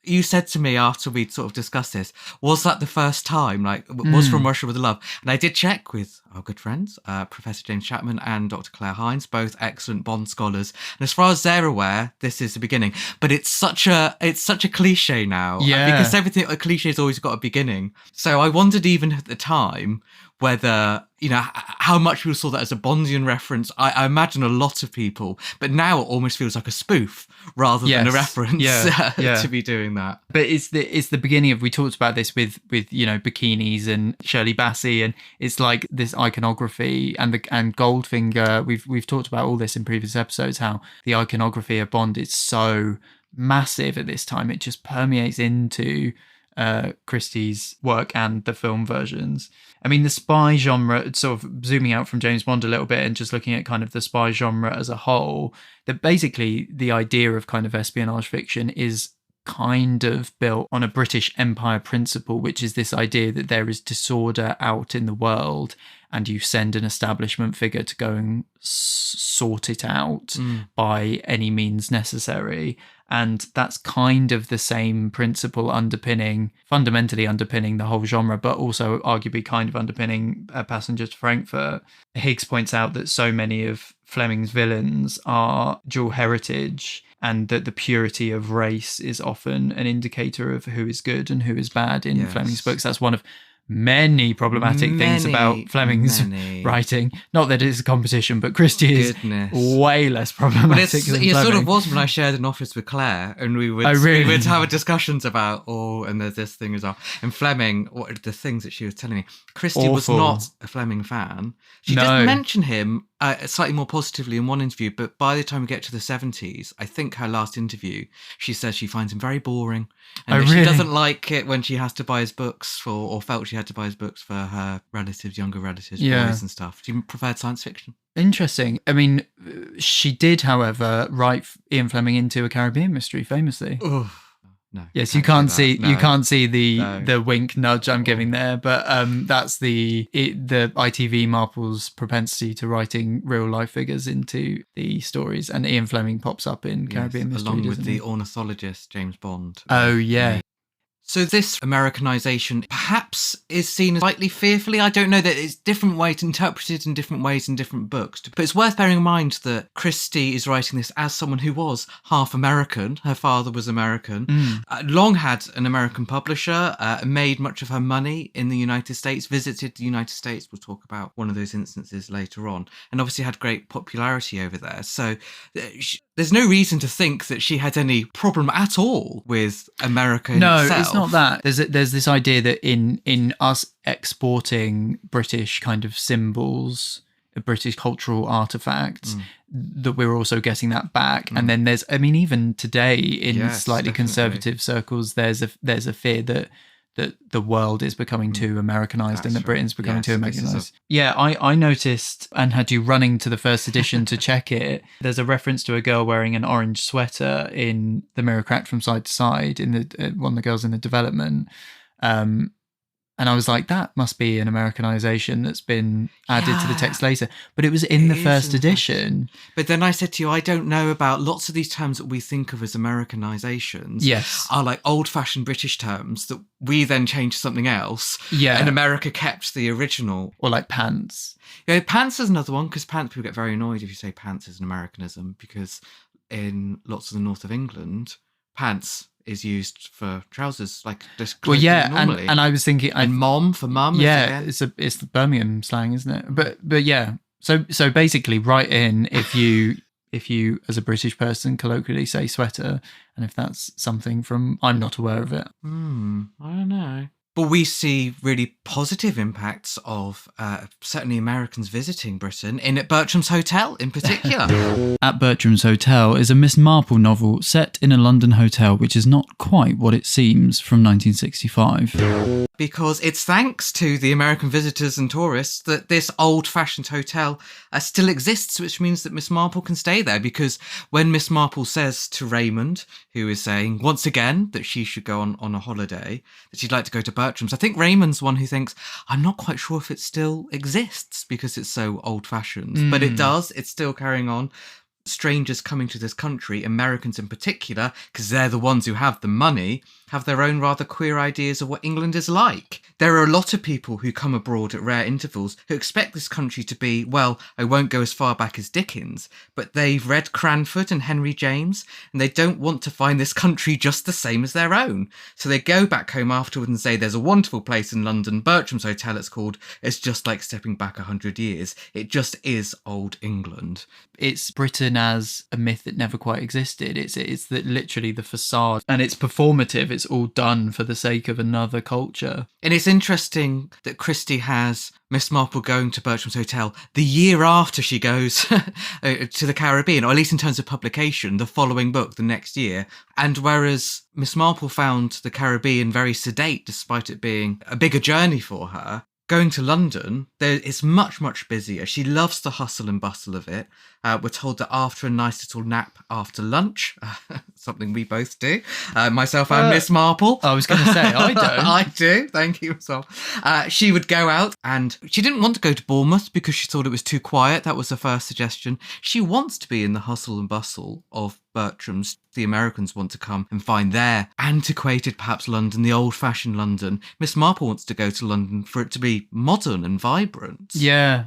you said to me after we'd sort of discussed this, was that the first time, was From Russia with Love? And I did check with our good friends, Professor James Chapman and Dr. Claire Hines, both excellent Bond scholars. And as far as they're aware, this is the beginning. But it's such a cliche now. Yeah. Because everything, a cliche has always got a beginning. So I wondered even at the time whether, how much people saw that as a Bondian reference. I imagine a lot of people, but now it almost feels like a spoof rather than a reference to be doing that. But it's the beginning of, we talked about this with bikinis and Shirley Bassey, and it's like this iconography and Goldfinger. We've talked about all this in previous episodes, how the iconography of Bond is so massive at this time. It just permeates into Christie's work and the film versions. I mean, the spy genre, sort of zooming out from James Bond a little bit and just looking at kind of the spy genre as a whole, that basically the idea of kind of espionage fiction is kind of built on a British Empire principle, which is this idea that there is disorder out in the world and you send an establishment figure to go and sort it out by any means necessary. And that's kind of the same principle fundamentally underpinning the whole genre, but also arguably kind of underpinning Passenger to Frankfurt. Higgs points out that so many of Fleming's villains are dual heritage, and that the purity of race is often an indicator of who is good and who is bad in Fleming's books. That's one of many problematic things about Fleming's writing. Not that it's a competition, but Christie is way less problematic than Fleming. It sort of was when I shared an office with Claire, and we would have discussions about, and there's this thing as well. And Fleming, what are the things that she was telling me? Christie was not a Fleming fan. She did mention him slightly more positively in one interview, but by the time we get to the 70s, I think her last interview, she says she finds him very boring, and she doesn't like it when she has to buy his books or felt she had to buy his books for her younger relatives, boys and stuff. Do you prefer science fiction? Interesting. I mean, she did, however, write Ian Fleming into A Caribbean Mystery, famously. Oof. No. Yes, you can't say see that. you No. can't see No. the wink nudge I'm giving there, but that's the ITV Marple's propensity to writing real life figures into the stories, and Ian Fleming pops up in Caribbean Mystery, along with doesn't the he? ornithologist James Bond. Oh yeah. So this Americanization perhaps is seen slightly fearfully. I don't know, that it's different ways interpreted in different ways in different books. But it's worth bearing in mind that Christie is writing this as someone who was half American. Her father was American. Long had an American publisher, made much of her money in the United States, visited the United States. We'll talk about one of those instances later on. And obviously had great popularity over there. So there's no reason to think that she had any problem at all with America in itself. No, it's not that. There's this idea that in us exporting British kind of symbols, British cultural artifacts, that we're also getting that back. And then there's, I mean, even today in slightly conservative circles, there's a fear that the world is becoming too Americanized and that Britain's becoming too Americanized. Yeah, I noticed and had you running to the first edition to check it. There's a reference to a girl wearing an orange sweater in The Mirror Cracked from Side to Side, in the one of the girls in the development. And I was like, that must be an Americanization that's been added to the text later. But it was in the first edition. But then I said to you, I don't know about lots of these terms that we think of as Americanizations. Yes. Are like old-fashioned British terms that we then changed to something else. Yeah. And America kept the original. Or like pants. Yeah, pants is another one, because pants, people get very annoyed if you say pants is an Americanism, because in lots of the north of England, pants is used for trousers, like just normally. and I was thinking, and mom for mum. Yeah, it's the Birmingham slang, isn't it? But yeah, so basically, write in if you as a British person colloquially say sweater, and if that's something from, I'm not aware of it. I don't know. But we see really positive impacts of certainly Americans visiting Britain, in at Bertram's Hotel in particular. At Bertram's Hotel is a Miss Marple novel set in a London hotel, which is not quite what it seems, from 1965. Because it's thanks to the American visitors and tourists that this old-fashioned hotel still exists, which means that Miss Marple can stay there. Because when Miss Marple says to Raymond, who is saying once again that she should go on a holiday, that she'd like to go to Bertram's, I think Raymond's one who thinks, I'm not quite sure if it still exists because it's so old-fashioned. But it does. It's still carrying on. Strangers coming to this country, Americans in particular, because they're the ones who have the money, have their own rather queer ideas of what England is like. There are a lot of people who come abroad at rare intervals who expect this country to be, well, I won't go as far back as Dickens, but they've read Cranford and Henry James, and they don't want to find this country just the same as their own. So they go back home afterward and say, there's a wonderful place in London, Bertram's Hotel it's called, it's just like stepping back 100 years. It just is old England. It's Britain as a myth that never quite existed. It's literally the facade, and it's performative. It's all done for the sake of another culture. And it's interesting that Christie has Miss Marple going to Bertram's Hotel the year after she goes to the Caribbean, or at least in terms of publication, the following book, the next year. And whereas Miss Marple found the Caribbean very sedate, despite it being a bigger journey for her, going to London, it's much, much busier. She loves the hustle and bustle of it. We're told that after a nice little nap after lunch, something we both do, myself and Miss Marple. I was going to say, I don't. I do, thank you, Sol. She would go out, and she didn't want to go to Bournemouth because she thought it was too quiet. That was her first suggestion. She wants to be in the hustle and bustle of Bertram's. The Americans want to come and find their antiquated, perhaps London, the old-fashioned London. Miss Marple wants to go to London for it to be modern and vibrant. Yeah,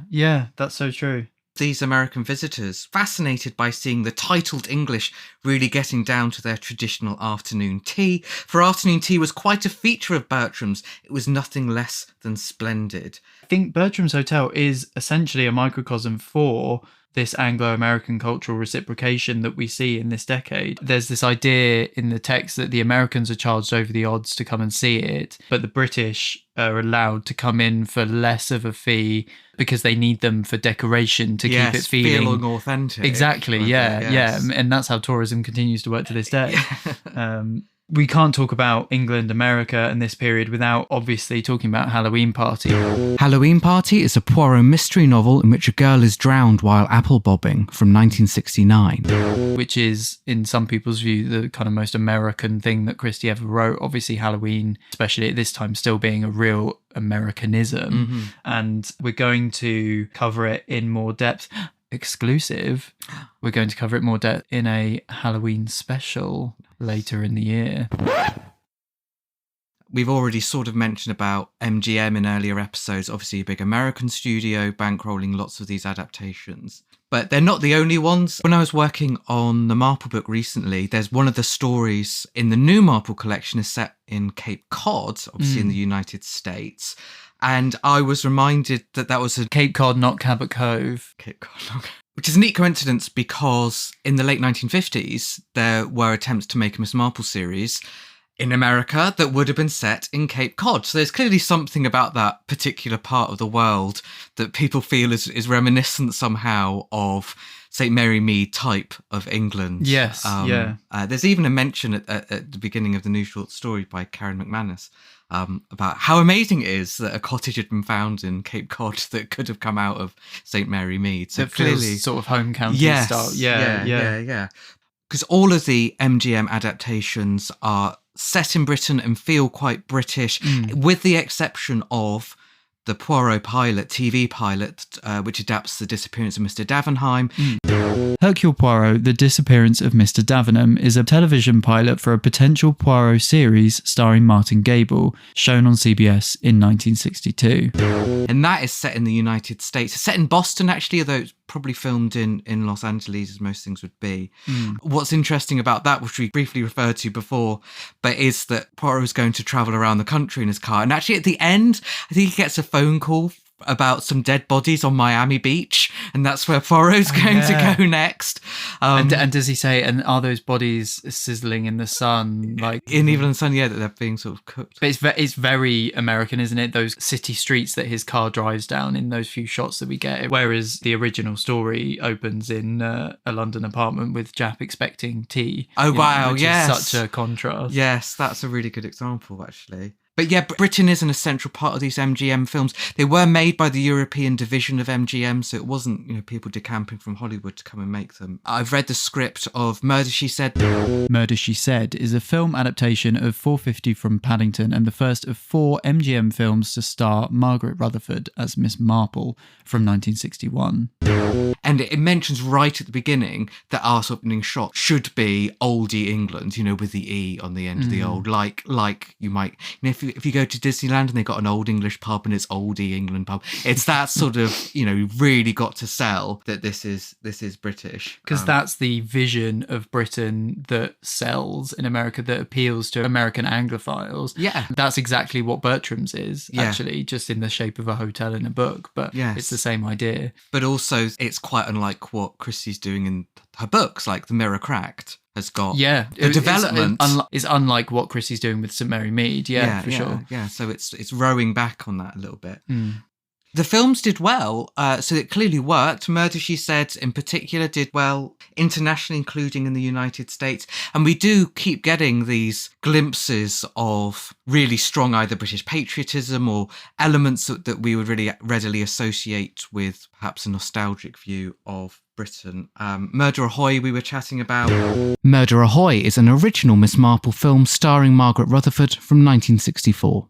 that's so true. These American visitors, fascinated by seeing the titled English really getting down to their traditional afternoon tea. For afternoon tea was quite a feature of Bertram's. It was nothing less than splendid. I think Bertram's Hotel is essentially a microcosm for this Anglo-American cultural reciprocation that we see in this decade. There's this idea in the text that the Americans are charged over the odds to come and see it, but the British are allowed to come in for less of a fee because they need them for decoration to keep it feeling authentic. Exactly, yeah. And that's how tourism continues to work to this day. We can't talk about England, America and this period without obviously talking about Halloween Party. Halloween Party is a Poirot mystery novel in which a girl is drowned while apple bobbing from 1969. Which is, in some people's view, the kind of most American thing that Christie ever wrote. Obviously, Halloween, especially at this time, still being a real Americanism. And we're going to cover it in more depth. Exclusive. We're going to cover it more depth in a Halloween special later in the year. We've already sort of mentioned about MGM in earlier episodes, obviously a big American studio bankrolling lots of these adaptations. But they're not the only ones. When I was working on the Marple book recently, there's one of the stories in the new Marple collection is set in Cape Cod, obviously in the United States. And I was reminded that was a Cape Cod, not Cabot Cove. Cape Cod, which is a neat coincidence because in the late 1950s, there were attempts to make a Miss Marple series in America that would have been set in Cape Cod. So there's clearly something about that particular part of the world that people feel is reminiscent somehow of St. Mary Mead type of England. Yes, yeah. There's even a mention at the beginning of the new short story by Karen McManus about how amazing it is that a cottage had been found in Cape Cod that could have come out of St. Mary Mead. So it clearly, feels sort of home county yes, style. Yeah. Because all of the MGM adaptations are set in Britain and feel quite British, with the exception of the Poirot pilot, TV pilot, which adapts The Disappearance of Mr. Davenheim. Hercule Poirot, The Disappearance of Mr. Davenham is a television pilot for a potential Poirot series starring Martin Gable, shown on CBS in 1962. And that is set in the United States. It's set in Boston, actually, although it's probably filmed in Los Angeles, as most things would be. What's interesting about that, which we briefly referred to before, but is that Poirot is going to travel around the country in his car. And actually, at the end, I think he gets a phone call about some dead bodies on Miami Beach, and that's where Poirot's going to go next. And does he say, and are those bodies sizzling in the sun? Like in Evil and Sun, that they're being sort of cooked. But it's very American, isn't it? Those city streets that his car drives down in those few shots that we get. Whereas the original story opens in a London apartment with Jap expecting tea. Oh, wow, which yes. is such a contrast. Yes, that's a really good example, actually. But yeah, Britain is an essential part of these MGM films. They were made by the European division of MGM, so it wasn't, people decamping from Hollywood to come and make them. I've read the script of Murder, She Said. Murder, She Said is a film adaptation of 450 from Paddington and the first of 4 MGM films to star Margaret Rutherford as Miss Marple from 1961. And it mentions right at the beginning that our opening shot should be oldie England, with the E on the end of the old, like you might, if you go to Disneyland and they've got an old English pub and it's oldie England pub, it's that sort of, really got to sell that this is British. Because that's the vision of Britain that sells in America, that appeals to American Anglophiles. Yeah. That's exactly what Bertram's is, actually, just in the shape of a hotel in a book. But it's the same idea. But also, it's quite unlike what Christie's doing in her books, like The Mirror Cracked has got the development. It's unlike what Christie's doing with St. Mary Mead, sure. Yeah, so it's rowing back on that a little bit. The films did well, so it clearly worked. Murder, She Said, in particular, did well internationally, including in the United States. And we do keep getting these glimpses of really strong either British patriotism or elements that we would really readily associate with perhaps a nostalgic view of Britain. Murder Ahoy we were chatting about. Murder Ahoy is an original Miss Marple film starring Margaret Rutherford from 1964.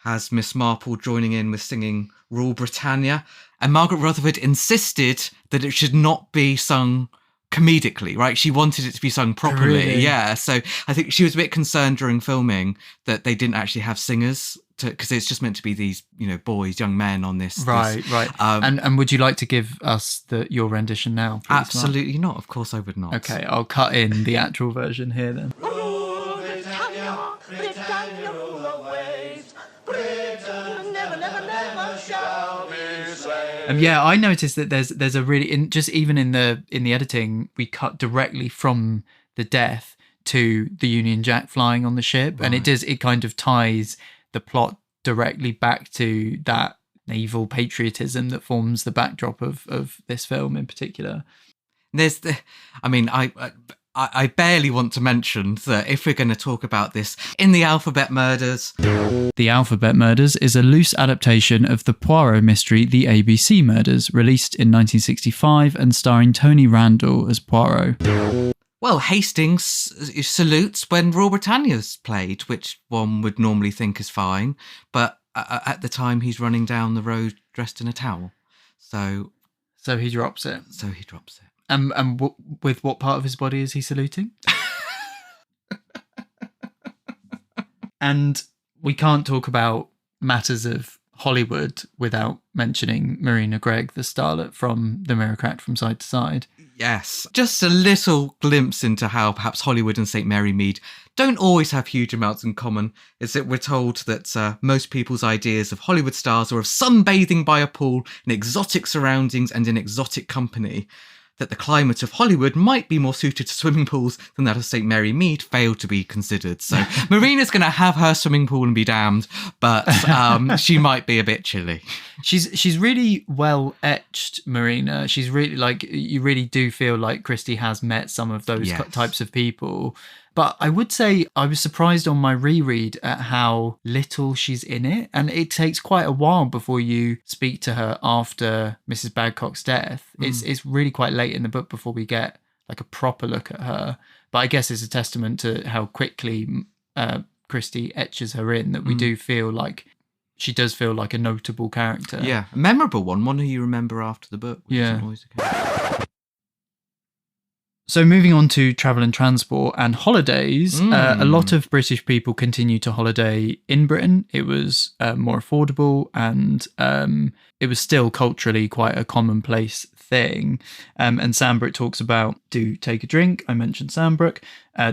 Has Miss Marple joining in with singing Rule Britannia. And Margaret Rutherford insisted that it should not be sung comedically, right? She wanted it to be sung properly. Really? Yeah. So I think she was a bit concerned during filming that they didn't actually have singers, because it's just meant to be these, boys, young men on this. Right. And would you like to give us your rendition now, please, absolutely not. Of course I would not. Okay, I'll cut in the actual version here then. Britannia, Britannia, rule always. Britain, never, never, never shall be slain. I noticed that there's a really even in the editing, we cut directly from the death to the Union Jack flying on the ship, right. And it kind of ties the plot directly back to that naval patriotism that forms the backdrop of this film in particular. There's I barely want to mention that if we're going to talk about this in the Alphabet Murders. The Alphabet Murders is a loose adaptation of the Poirot mystery The ABC Murders, released in 1965 and starring Tony Randall as Poirot. Well, Hastings salutes when Royal Britannia's played, which one would normally think is fine, but at the time he's running down the road dressed in a towel. So he drops it. And with what part of his body is he saluting? And we can't talk about matters of Hollywood without mentioning Marina Gregg, the starlet from The Mirror Cracked from Side to Side. Yes, just a little glimpse into how perhaps Hollywood and St. Mary Mead don't always have huge amounts in common, is that we're told that most people's ideas of Hollywood stars are of sunbathing by a pool in exotic surroundings and in exotic company, that the climate of Hollywood might be more suited to swimming pools than that of St. Mary Mead failed to be considered. So Marina's going to have her swimming pool and be damned, but she might be a bit chilly. She's really well etched, Marina. She's really you really do feel like Christie has met some of those types of people. But I would say I was surprised on my reread at how little she's in it. And it takes quite a while before you speak to her after Mrs. Badcock's death. It's really quite late in the book before we get like a proper look at her. But I guess it's a testament to how quickly Christie etches her in, that we do feel like she does feel like a notable character. Yeah, a memorable one who you remember after the book. Which isn't always the case. So moving on to travel and transport and holidays, a lot of British people continue to holiday in Britain. It was more affordable, and it was still culturally quite a commonplace thing. And Sandbrook talks about do take a drink. I mentioned Sandbrook.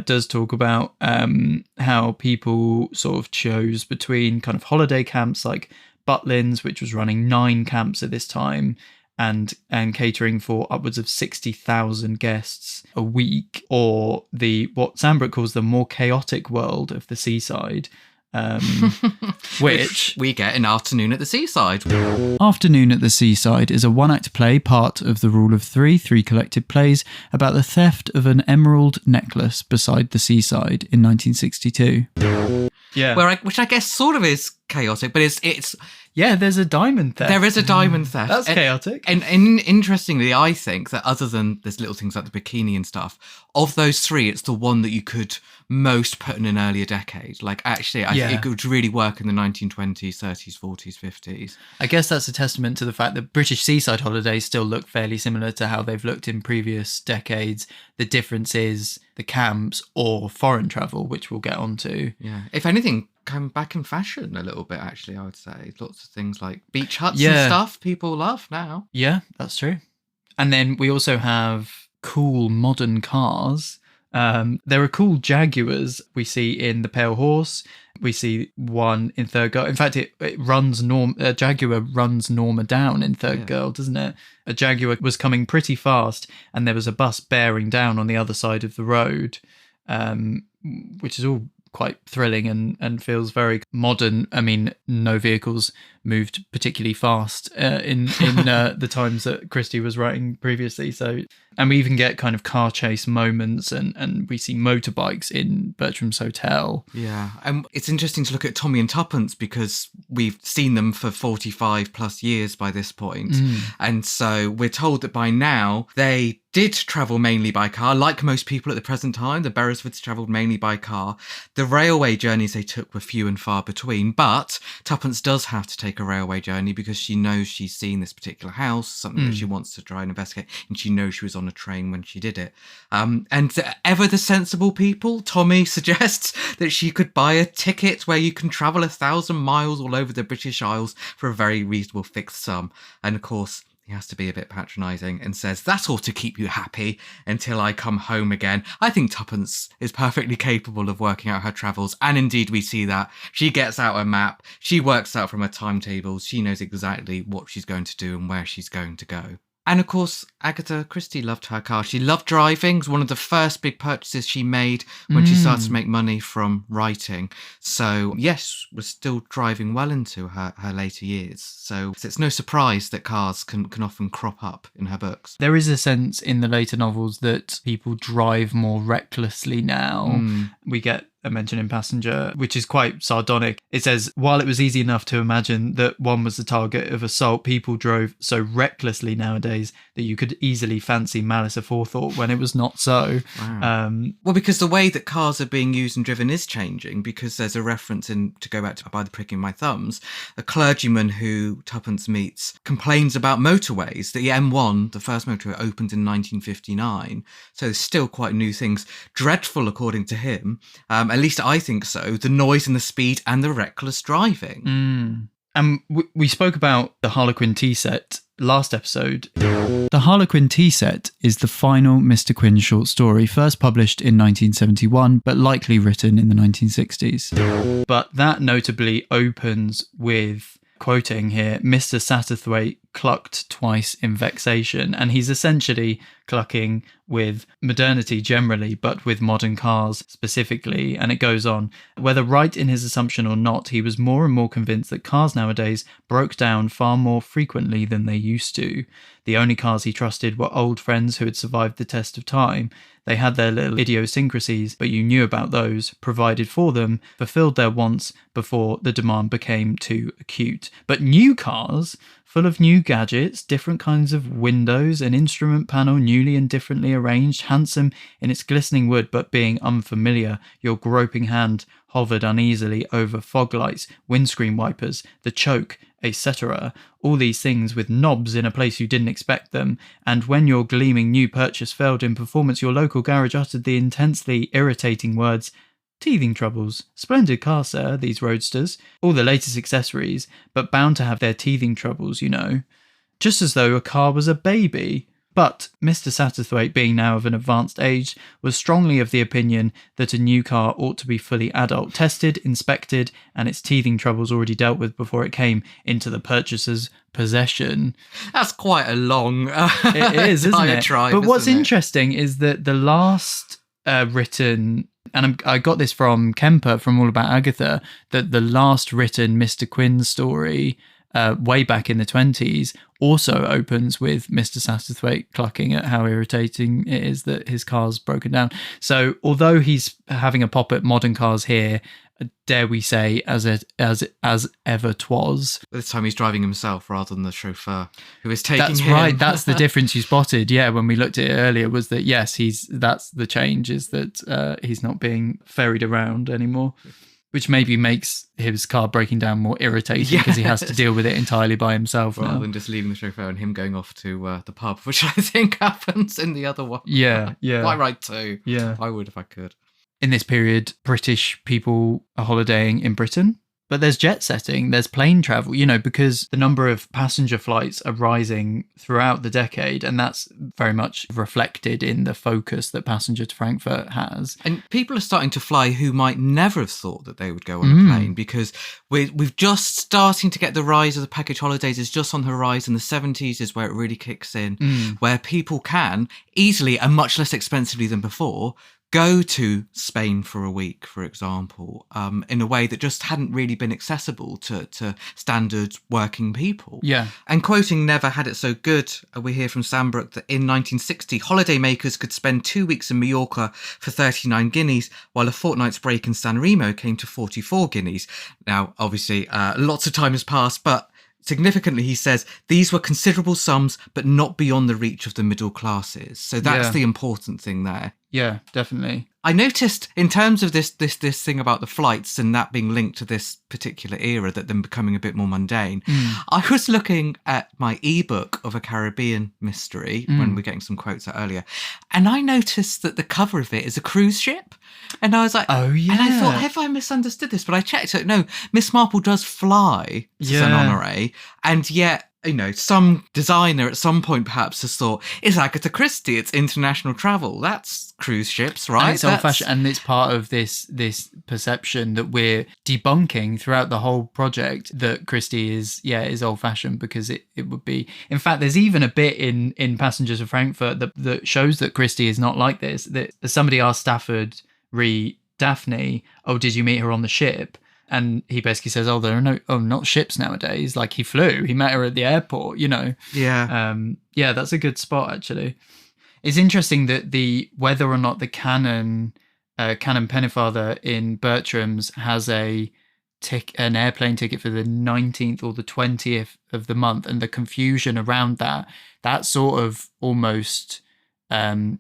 Does talk about how people sort of chose between kind of holiday camps like Butlins, which was running 9 camps at this time, and catering for upwards of 60,000 guests a week, or what Sandbrook calls the more chaotic world of the seaside, which we get in Afternoon at the Seaside. Afternoon at the Seaside is a one-act play, part of the Rule of Three collected plays, about the theft of an emerald necklace beside the seaside in 1962. Yeah, which I guess sort of is chaotic, but it's yeah, there's a diamond theft. There is a diamond theft. That's chaotic. And interestingly, I think that other than there's little things like the bikini and stuff, of those 3, it's the one that you could most put in an earlier decade. Like, actually, I think it could really work in the 1920s, 30s, 40s, 50s. I guess that's a testament to the fact that British seaside holidays still look fairly similar to how they've looked in previous decades. The difference is the camps or foreign travel, which we'll get onto. Yeah. If anything, come back in fashion a little bit, actually, I would say. Lots of things like beach huts and stuff people love now. Yeah, that's true. And then we also have cool modern cars. There are cool Jaguars we see in The Pale Horse. We see one in Third Girl. In fact, a Jaguar runs Norma down in Third Girl, doesn't it? A Jaguar was coming pretty fast, and there was a bus bearing down on the other side of the road, which is all quite thrilling and feels very modern. I mean, no vehicles moved particularly fast in the times that Christie was writing previously. So, and we even get kind of car chase moments, and we see motorbikes in Bertram's Hotel. Yeah, and it's interesting to look at Tommy and Tuppence because we've seen them for 45 plus years by this point. And so we're told that by now they did travel mainly by car, like most people at the present time. The Beresfords travelled mainly by car. The railway journeys they took were few and far between, but Tuppence does have to take a railway journey because she knows she's seen this particular house, something that she wants to try and investigate, and she knows she was on a train when she did it. And ever the sensible people, Tommy suggests that she could buy a ticket where you can travel 1,000 miles all over the British Isles for a very reasonable fixed sum. And of course, he has to be a bit patronising and says, that ought to keep you happy until I come home again. I think Tuppence is perfectly capable of working out her travels. And indeed, we see that. She gets out a map. She works out from her timetables. She knows exactly what she's going to do and where she's going to go. And of course, Agatha Christie loved her car. She loved driving. It was one of the first big purchases she made when she started to make money from writing. So yes, was still driving well into her later years. So it's no surprise that cars can often crop up in her books. There is a sense in the later novels that people drive more recklessly now. We get a mention in Passenger, which is quite sardonic. It says, while it was easy enough to imagine that one was the target of assault, people drove so recklessly nowadays that you could easily fancy malice aforethought when it was not so. Wow. Well, because the way that cars are being used and driven is changing, because there's a reference in, to go back to By the Pricking My Thumbs, a clergyman who Tuppence meets complains about motorways. The M1, the first motorway, opened in 1959. So there's still quite new things. Dreadful, according to him. At least I think so. The noise and the speed and the reckless driving. And we spoke about the Harlequin tea set last episode. The Harlequin tea set is the final Mr. Quin short story, first published in 1971, but likely written in the 1960s. But that notably opens with, quoting here, Mr. Satterthwaite clucked twice in vexation. And he's essentially clucking with modernity generally, but with modern cars specifically. And it goes on, whether right in his assumption or not, he was more and more convinced that cars nowadays broke down far more frequently than they used to. The only cars he trusted were old friends who had survived the test of time. They had their little idiosyncrasies, but you knew about those, provided for them, fulfilled their wants before the demand became too acute. But new cars, full of new gadgets, different kinds of windows, an instrument panel newly and differently arranged, handsome in its glistening wood, but being unfamiliar, your groping hand hovered uneasily over fog lights, windscreen wipers, the choke, etc. All these things with knobs in a place you didn't expect them, and when your gleaming new purchase failed in performance, your local garage uttered the intensely irritating words, "Teething troubles. Splendid car, sir, these roadsters. All the latest accessories, but bound to have their teething troubles, you know." Just as though a car was a baby. But Mr. Satterthwaite, being now of an advanced age, was strongly of the opinion that a new car ought to be fully adult, tested, inspected, and its teething troubles already dealt with before it came into the purchaser's possession. That's quite a long it is, isn't it? diatribe, but what's isn't it? interesting is that the last written, and I got this from Kemper from All About Agatha, that the last written Mr. Quin story way back in the 20s also opens with Mr. Satterthwaite clucking at how irritating it is that his car's broken down. So although he's having a pop at modern cars here, dare we say, as ever 'twas. This time he's driving himself rather than the chauffeur who is taking That's him. right. That's the difference you spotted. Yeah, when we looked at it earlier, was that yes, that's the change, is that he's not being ferried around anymore, which maybe makes his car breaking down more irritating because he has to deal with it entirely by himself rather now. than just leaving the chauffeur and him going off to the pub, which I think happens in the other one. Yeah. Quite right too. Yeah. I would if I could. In this period, British people are holidaying in Britain. But there's jet setting, there's plane travel, because the number of passenger flights are rising throughout the decade, and that's very much reflected in the focus that Passenger to Frankfurt has. And people are starting to fly who might never have thought that they would go on a plane, because we've just starting to get the rise of the package holidays is just on the horizon. The 70s is where it really kicks in, where people can easily and much less expensively than before go to Spain for a week, for example, in a way that just hadn't really been accessible to standard working people. Yeah. And quoting Never Had It So Good, we hear from Sandbrook that in 1960, holidaymakers could spend 2 weeks in Mallorca for 39 guineas, while a fortnight's break in San Remo came to 44 guineas. Now, obviously, lots of time has passed, but significantly, he says, these were considerable sums, but not beyond the reach of the middle classes. So that's the important thing there. Yeah, definitely. I noticed in terms of this thing about the flights and that being linked to this particular era, that them becoming a bit more mundane. I was looking at my ebook of a Caribbean mystery when we're getting some quotes out earlier, and I noticed that the cover of it is a cruise ship. And I was like, oh yeah. And I thought, have I misunderstood this? But I checked it. No, Miss Marple does fly to Saint Honoré, and yet some designer at some point perhaps has thought, it's Agatha Christie, it's international travel. That's cruise ships, right? And it's old-fashioned, and it's part of this perception that we're debunking throughout the whole project, that Christie is old-fashioned, because it would be. In fact, there's even a bit in Passengers of Frankfurt that shows that Christie is not like this. That somebody asked Stafford re Daphne, "Oh, did you meet her on the ship?" And he basically says, "Oh, there are not ships nowadays. Like, he flew. He met her at the airport, Yeah. Yeah, that's a good spot, actually. It's interesting that whether or not the canon Pennefather in Bertram's has an airplane ticket for the 19th or the 20th of the month, and the confusion around that sort of almost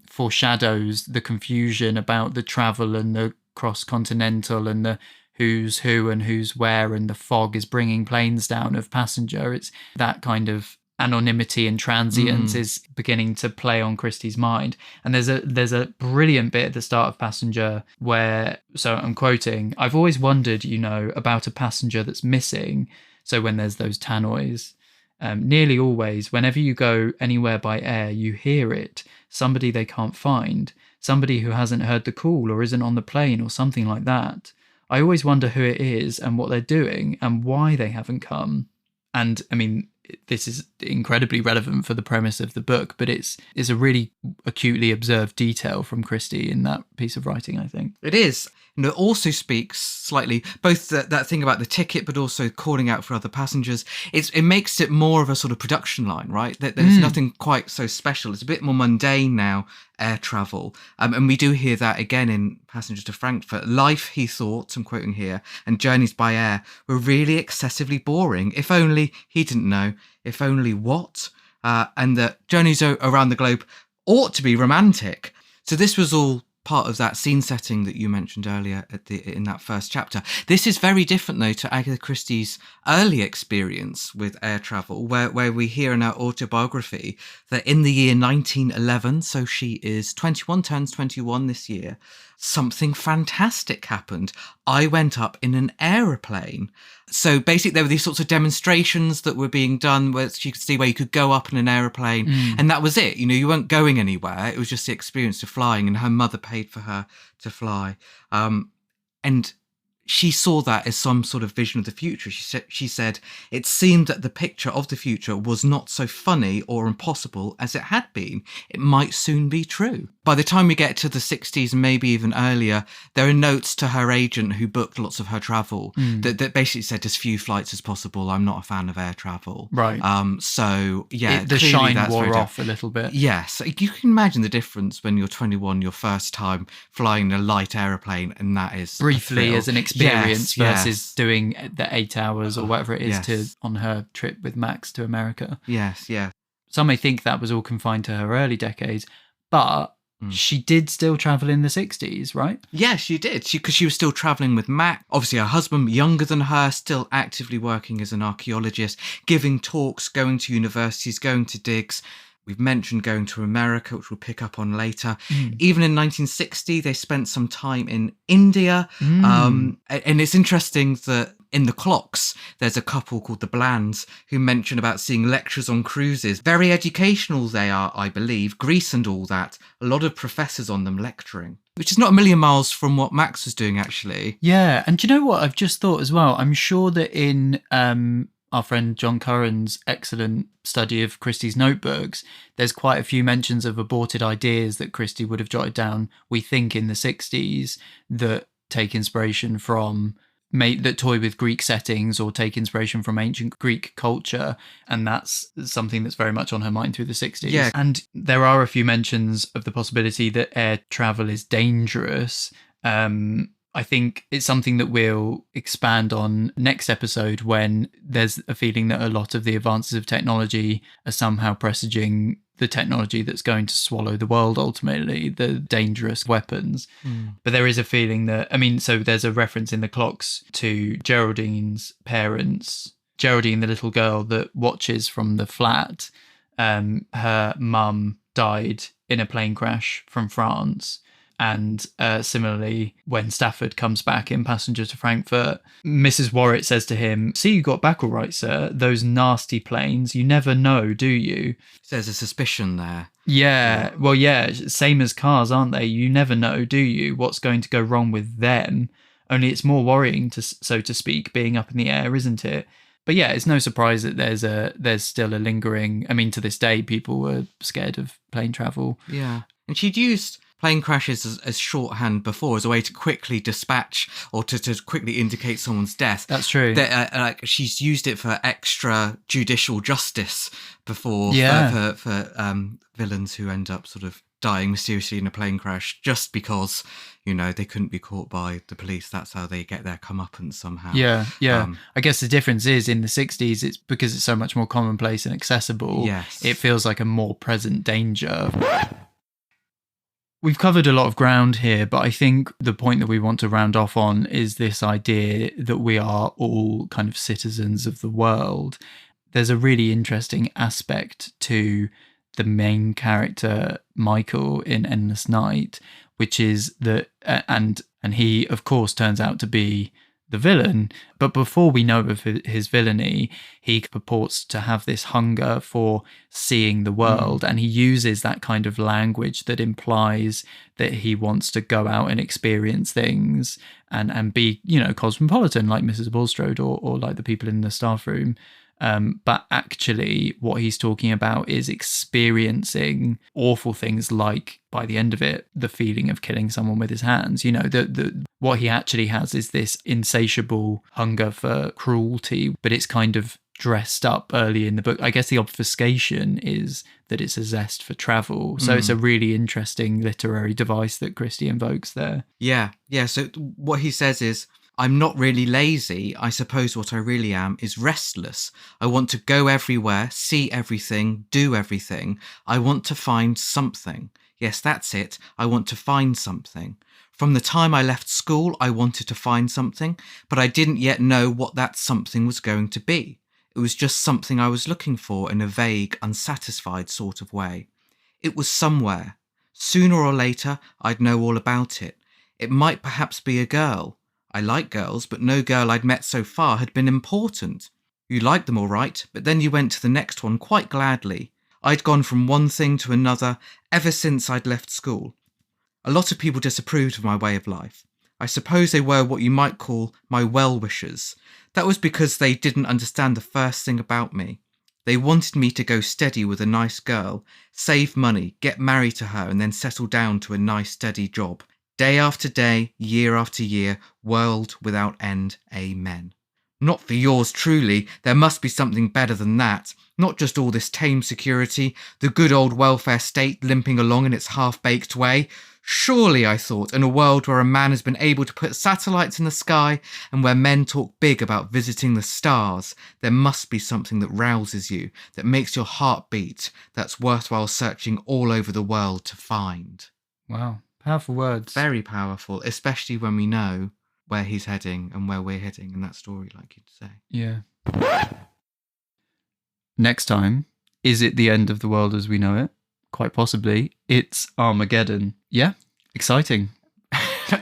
foreshadows the confusion about the travel and the cross-continental and the who's who and who's where, and the fog is bringing planes down of Passenger. It's that kind of anonymity and transience is beginning to play on Christie's mind. And there's a brilliant bit at the start of Passenger where, so I'm quoting, "I've always wondered, about a passenger that's missing." So when there's those tannoys, "nearly always, whenever you go anywhere by air, you hear it. Somebody they can't find. Somebody who hasn't heard the call or isn't on the plane or something like that. I always wonder who it is and what they're doing and why they haven't come." And I mean, this is incredibly relevant for the premise of the book, but it's a really acutely observed detail from Christie in that piece of writing, I think. It is. And it also speaks slightly, both that thing about the ticket, but also calling out for other passengers. It makes it more of a sort of production line, right? There's nothing quite so special. It's a bit more mundane now, air travel. And we do hear that again in Passengers to Frankfurt. "Life," he thought, I'm quoting here, "and journeys by air were really excessively boring. If only," he didn't know, "if only what? And that journeys around the globe ought to be romantic." So this was all part of that scene setting that you mentioned earlier in that first chapter. This is very different, though, to Agatha Christie's early experience with air travel, where we hear in her autobiography that in the year 1911, so she is 21, turns 21 this year, something fantastic happened. I went up in an aeroplane. So basically there were these sorts of demonstrations that were being done where you could see where you could go up in an aeroplane, and that was it. You weren't going anywhere. It was just the experience of flying, and her mother paid for her to fly. And she saw that as some sort of vision of the future. She said it seemed that the picture of the future was not so funny or impossible as it had been. It might soon be true. By the time we get to the 60s and maybe even earlier, there are notes to her agent who booked lots of her travel that basically said as few flights as possible. I'm not a fan of air travel. Right. So yeah, the shine wore off a little bit. Yes. You can imagine the difference when you're 21, your first time flying a light aeroplane, and that is briefly as an experience versus doing the 8 hours or whatever it is on her trip with Max to America. Yes. Some may think that was all confined to her early decades, but she did still travel in the 60s, right? Yeah, she did. Because she was still travelling with Mac. Obviously, her husband, younger than her, still actively working as an archaeologist, giving talks, going to universities, going to digs. We've mentioned going to America, which we'll pick up on later. Even in 1960, they spent some time in India. And it's interesting that in the clocks, there's a couple called the Blands who mention about seeing lectures on cruises. Very educational they are, I believe. Greece and all that. A lot of professors on them lecturing, which is not a million miles from what Max was doing, actually. Yeah. And do you know what I've just thought as well? I'm sure that in our friend John Curran's excellent study of Christie's notebooks, there's quite a few mentions of aborted ideas that Christie would have jotted down, we think, in the 60s, that take inspiration from, that toy with Greek settings or take inspiration from ancient Greek culture. And that's something that's very much on her mind through the 60s. Yeah. And there are a few mentions of the possibility that air travel is dangerous. I think it's something that we'll expand on next episode, when there's a feeling that a lot of the advances of technology are somehow presaging the technology that's going to swallow the world ultimately, the dangerous weapons. But there is a feeling that, so there's a reference in the clocks to Geraldine's parents. Geraldine, the little girl that watches from the flat, her mum died in a plane crash from France. And similarly, when Stafford comes back in Passenger to Frankfurt, Mrs. Warritt says to him, "See, you got back all right, sir. Those nasty planes, you never know, do you?" There's a suspicion there. Yeah, well, yeah, same as cars, aren't they? You never know, do you, what's going to go wrong with them? Only it's more worrying, so to speak, being up in the air, isn't it? But yeah, it's no surprise that there's still a lingering. I mean, to this day, people were scared of plane travel. Yeah, and she'd used plane crashes as shorthand before, as a way to quickly dispatch or to quickly indicate someone's death. That's true. Like she's used it for extra judicial justice before, for villains who end up sort of dying mysteriously in a plane crash just because, you know, they couldn't be caught by the police. That's how they get their comeuppance somehow. Yeah. I guess the difference is in the 60s, it's because it's so much more commonplace and accessible. Yes. It feels like a more present danger. We've covered a lot of ground here, but I think the point that we want to round off on is this idea that we are all kind of citizens of the world. There's a really interesting aspect to the main character, Michael, in Endless Night, which is that, and he, of course, turns out to be the villain, but before we know of his villainy, he purports to have this hunger for seeing the world, and he uses that kind of language that implies that he wants to go out and experience things and be, you know, cosmopolitan like Mrs. Bulstrode or like the people in the staff room. But actually what he's talking about is experiencing awful things, like by the end of it, the feeling of killing someone with his hands. You know, what he actually has is this insatiable hunger for cruelty, but it's kind of dressed up early in the book. I guess the obfuscation is that it's a zest for travel. So it's a really interesting literary device that Christie invokes there. Yeah. So what he says is, "I'm not really lazy. I suppose what I really am is restless. I want to go everywhere, see everything, do everything. I want to find something. Yes, that's it. I want to find something. From the time I left school, I wanted to find something, but I didn't yet know what that something was going to be. It was just something I was looking for in a vague, unsatisfied sort of way. It was somewhere. Sooner or later, I'd know all about it. It might perhaps be a girl. I like girls, but no girl I'd met so far had been important. You liked them all right, but then you went to the next one quite gladly. I'd gone from one thing to another ever since I'd left school. A lot of people disapproved of my way of life. I suppose they were what you might call my well-wishers. That was because they didn't understand the first thing about me. They wanted me to go steady with a nice girl, save money, get married to her, and then settle down to a nice steady job. Day after day, year after year, world without end, amen. Not for yours truly, there must be something better than that. Not just all this tame security, the good old welfare state limping along in its half-baked way. Surely, I thought, in a world where a man has been able to put satellites in the sky and where men talk big about visiting the stars, there must be something that rouses you, that makes your heart beat, that's worthwhile searching all over the world to find. Wow. Powerful words. Very powerful, especially when we know where he's heading and where we're heading in that story, like you'd say. Yeah. Next time, is it the end of the world as we know it? Quite possibly. It's Armageddon. Yeah. Exciting.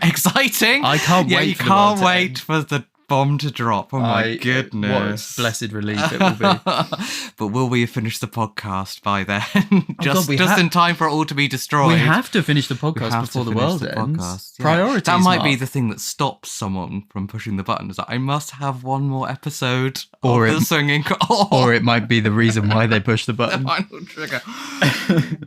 Exciting? I can't wait. Yeah, you can't wait for the bomb to drop. Oh my goodness. What a blessed relief it will be. But will we have finished the podcast by then? just in time for it all to be destroyed. We have to finish the podcast before the world ends. Priorities. That might be the thing that stops someone from pushing the button. Is that I must have one more episode of the Swinging Or it might be the reason why they push the button. The final trigger.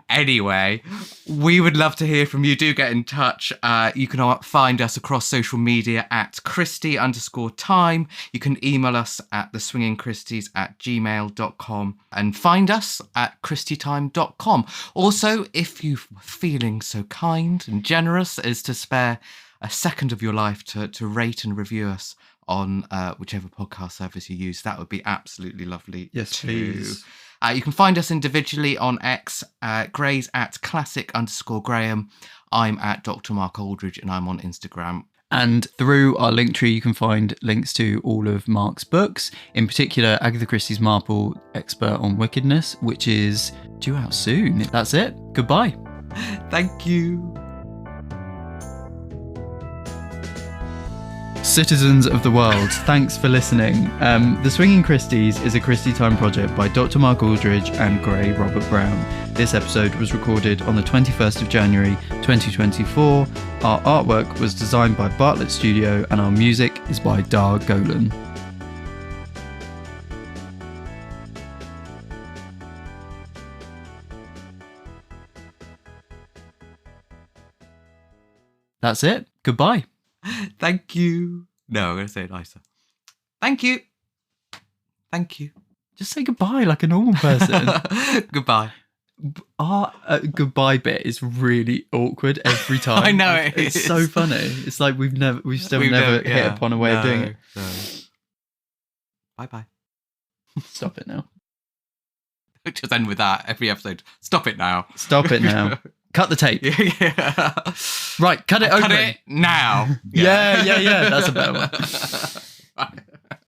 Anyway, we would love to hear from you. Do get in touch. You can find us across social media at Christie_time. You can email us at theswingingchristies@gmail.com and find us at christietime.com. Also, if you're feeling so kind and generous as to spare a second of your life to rate and review us on whichever podcast service you use, that would be absolutely lovely. Yes, too. please. You can find us individually on X. Gray's at classic_Graham. I'm at Dr. Mark Aldridge, and I'm on Instagram. And through our link tree, you can find links to all of Mark's books, in particular Agatha Christie's Marple, Expert on Wickedness, which is due out soon. That's it. Goodbye. Thank you. Citizens of the world, thanks for listening. The Swinging Christies is a Christie Time project by Dr. Mark Aldridge and Gray Robert Brown. This episode was recorded on the 21st of January 2024. Our artwork was designed by Bartlett Studio and our music is by Dar Golan. That's it. Goodbye. Thank you. No, I'm going to say it nicer. Thank you. Thank you. Just say goodbye like a normal person. Goodbye. Our goodbye bit is really awkward every time. I know it's so funny. It's like we've still never hit upon a way of doing it. No. Bye. Stop it now. Just end with that every episode. Stop it now. Stop it now. Cut the tape. Yeah. Right, cut it open. Cut it now. Yeah. That's a better one.